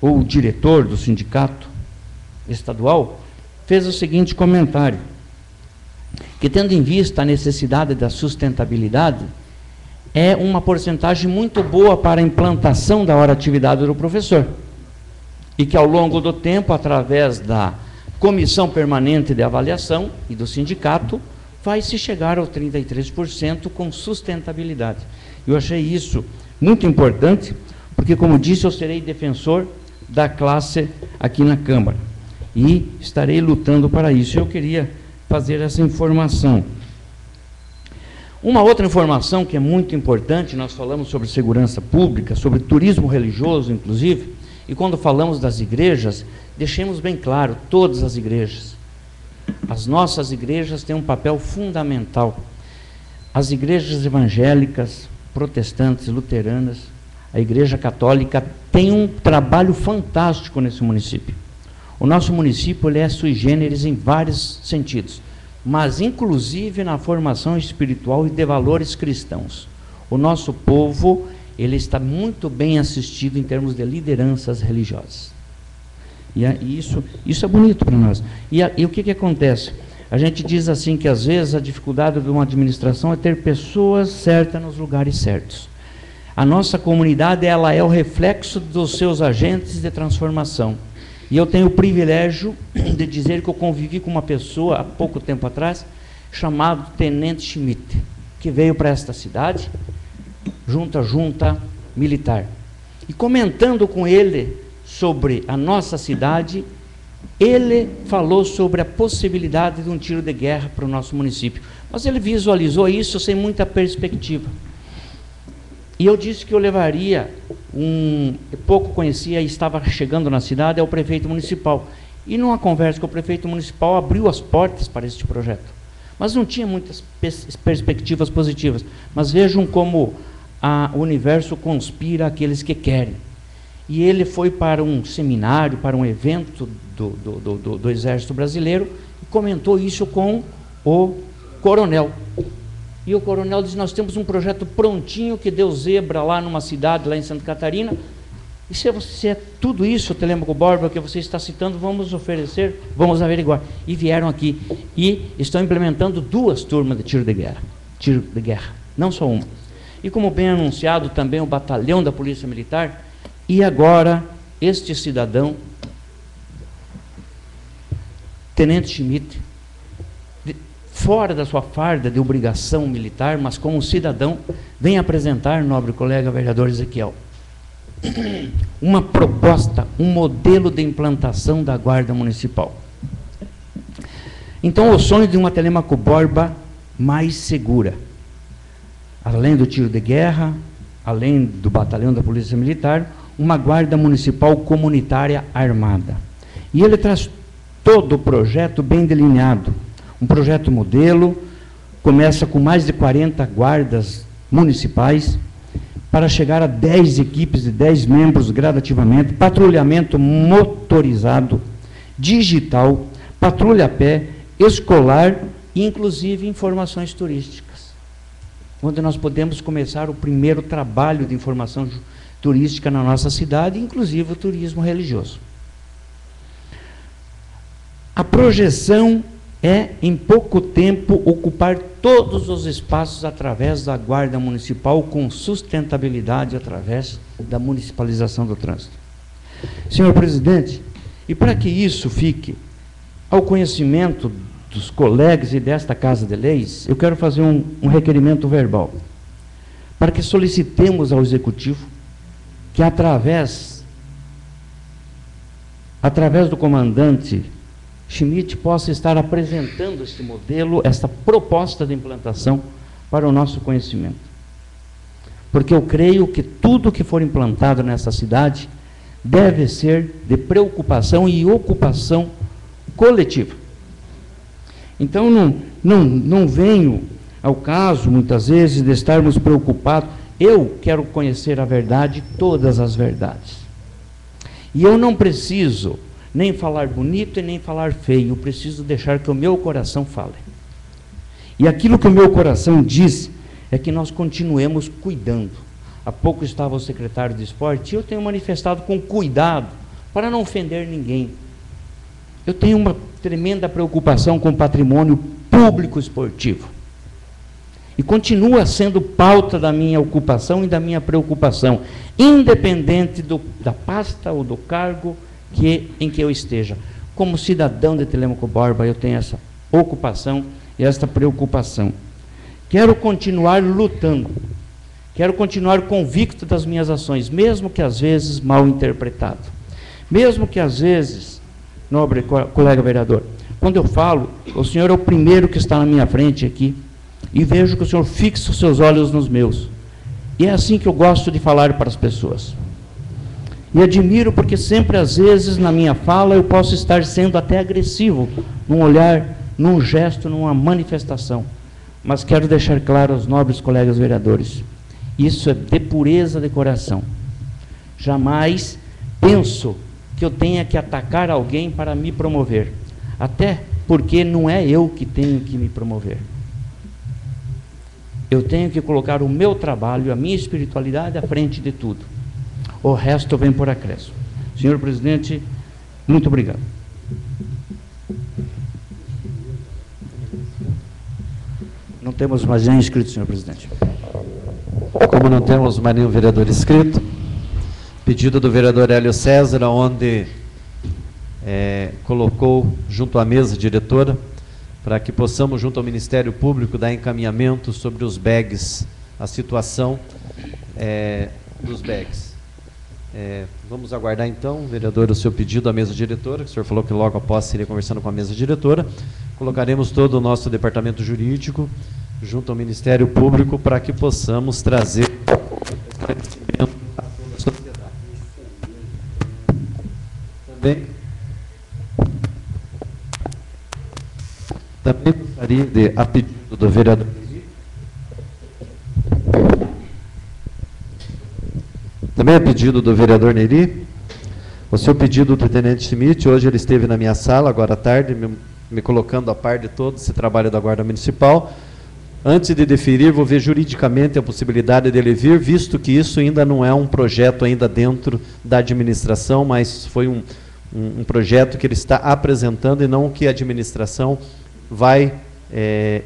ou o diretor do sindicato estadual, fez o seguinte comentário, que tendo em vista a necessidade da sustentabilidade, é uma porcentagem muito boa para a implantação da hora atividade do professor, e que ao longo do tempo, através da Comissão Permanente de Avaliação e do sindicato, vai se chegar ao 33% com sustentabilidade. Eu achei isso muito importante, porque, como disse, eu serei defensor da classe aqui na Câmara e estarei lutando para isso. Eu queria fazer essa informação. Uma outra informação que é muito importante, nós falamos sobre segurança pública, sobre turismo religioso, inclusive, e quando falamos das igrejas, deixemos bem claro, todas as igrejas, as nossas igrejas têm um papel fundamental. As igrejas evangélicas, protestantes, luteranas, a Igreja Católica tem um trabalho fantástico nesse município. O nosso município ele é sui generis em vários sentidos, mas inclusive na formação espiritual e de valores cristãos. O nosso povo ele está muito bem assistido em termos de lideranças religiosas. E isso é bonito para nós. E o que acontece? A gente diz assim que às vezes a dificuldade de uma administração é ter pessoas certas nos lugares certos. A nossa comunidade ela é o reflexo dos seus agentes de transformação. E eu tenho o privilégio de dizer que eu convivi com uma pessoa há pouco tempo atrás, chamado Tenente Schmidt, que veio para esta cidade, junta militar. E comentando com ele sobre a nossa cidade, ele falou sobre a possibilidade de um tiro de guerra para o nosso município. Mas ele visualizou isso sem muita perspectiva. E eu disse que eu levaria pouco conhecia e estava chegando na cidade, é o prefeito municipal. E numa conversa com o prefeito municipal, abriu as portas para este projeto. Mas não tinha muitas perspectivas positivas. Mas vejam como o universo conspira aqueles que querem. E ele foi para um seminário, para um evento do Exército Brasileiro, e comentou isso com o coronel. E o coronel disse, nós temos um projeto prontinho que deu zebra lá numa cidade, lá em Santa Catarina, e se é tudo isso, Telêmaco Borba, que você está citando, vamos oferecer, vamos averiguar. E vieram aqui, e estão implementando 2 turmas de tiro de guerra, não só uma. E como bem anunciado também o batalhão da Polícia Militar, e agora este cidadão, Tenente Schmidt, fora da sua farda de obrigação militar, mas como cidadão, vem apresentar, nobre colega vereador Ezequiel, uma proposta, um modelo de implantação da Guarda Municipal. Então, o sonho de uma Telêmaco Borba mais segura, além do tiro de guerra, além do batalhão da Polícia Militar, uma Guarda Municipal comunitária armada. E ele traz todo o projeto bem delineado. Um projeto modelo, começa com mais de 40 guardas municipais, para chegar a 10 equipes de 10 membros gradativamente, patrulhamento motorizado, digital, patrulha a pé, escolar e inclusive informações turísticas, onde nós podemos começar o primeiro trabalho de informação turística na nossa cidade, inclusive o turismo religioso. A projeção é, em pouco tempo, ocupar todos os espaços através da Guarda Municipal com sustentabilidade através da municipalização do trânsito. Senhor presidente, e para que isso fique ao conhecimento dos colegas e desta Casa de Leis, eu quero fazer um requerimento verbal, para que solicitemos ao Executivo que através do comandante Schmidt possa estar apresentando este modelo, esta proposta de implantação para o nosso conhecimento. Porque eu creio que tudo que for implantado nessa cidade deve ser de preocupação e ocupação coletiva. Então, não venho ao caso, muitas vezes, de estarmos preocupados. Eu quero conhecer a verdade, todas as verdades. E eu não preciso nem falar bonito e nem falar feio, eu preciso deixar que o meu coração fale. E aquilo que o meu coração diz é que nós continuemos cuidando. Há pouco estava o secretário de esporte e eu tenho manifestado com cuidado para não ofender ninguém. Eu tenho uma tremenda preocupação com o patrimônio público esportivo. E continua sendo pauta da minha ocupação e da minha preocupação, independente da pasta ou do cargo em que eu esteja. Como cidadão de Telêmaco Borba, eu tenho essa ocupação esta preocupação. Quero continuar lutando, quero continuar convicto das minhas ações, mesmo que às vezes mal interpretado, mesmo que às vezes, nobre colega vereador, quando eu falo, o senhor é o primeiro que está na minha frente aqui, e vejo que o senhor fixa os seus olhos nos meus, e é assim que eu gosto de falar para as pessoas. E admiro porque sempre, às vezes, na minha fala, eu posso estar sendo até agressivo, num olhar, num gesto, numa manifestação. Mas quero deixar claro aos nobres colegas vereadores, isso é de pureza de coração. Jamais penso que eu tenha que atacar alguém para me promover, até porque não é eu que tenho que me promover. Eu tenho que colocar o meu trabalho, a minha espiritualidade à frente de tudo. O resto vem por acréscimo. Senhor presidente, muito obrigado. Não temos mais nenhum inscrito, senhor presidente. Como não temos mais nenhum vereador inscrito, pedido do vereador Hélio César, onde colocou junto à mesa diretora, para que possamos, junto ao Ministério Público, dar encaminhamento sobre os bags, a situação dos bags. Vamos aguardar então, vereador, o seu pedido à mesa diretora, que o senhor falou que logo após seria conversando com a mesa diretora. Colocaremos todo o nosso departamento jurídico junto ao Ministério Público para que possamos trazer esclarecimento a toda a sociedade. Também gostaria de, a pedido do vereador Também a pedido do vereador Neri, o seu pedido do tenente Schmidt, hoje ele esteve na minha sala, agora à tarde, me colocando a par de todo esse trabalho da Guarda Municipal. Antes de deferir, vou ver juridicamente a possibilidade dele vir, visto que isso ainda não é um projeto ainda dentro da administração, mas foi um projeto que ele está apresentando e não o que a administração vai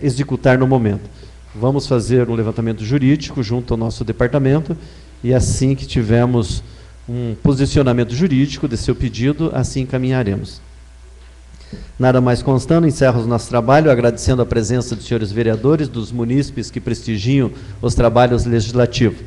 executar no momento. Vamos fazer um levantamento jurídico junto ao nosso departamento, e assim que tivermos um posicionamento jurídico de seu pedido, assim encaminharemos. Nada mais constando, encerro o nosso trabalho, agradecendo a presença dos senhores vereadores, dos munícipes que prestigiam os trabalhos legislativos.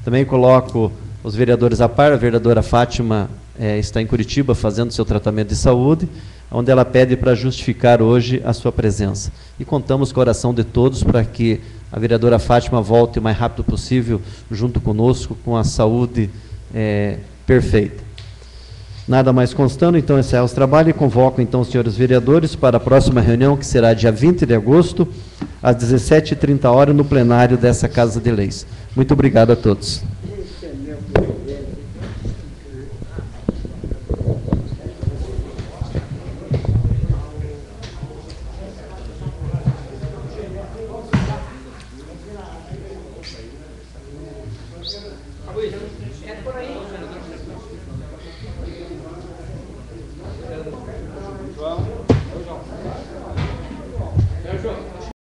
Também coloco os vereadores a par, a vereadora Fátima está em Curitiba fazendo seu tratamento de saúde, onde ela pede para justificar hoje a sua presença. E contamos com a oração de todos para que a vereadora Fátima volte o mais rápido possível junto conosco, com a saúde perfeita. Nada mais constando, então encerro os trabalhos e convoco então os senhores vereadores para a próxima reunião, que será dia 20 de agosto, às 17h30 no plenário dessa Casa de Leis. Muito obrigado a todos.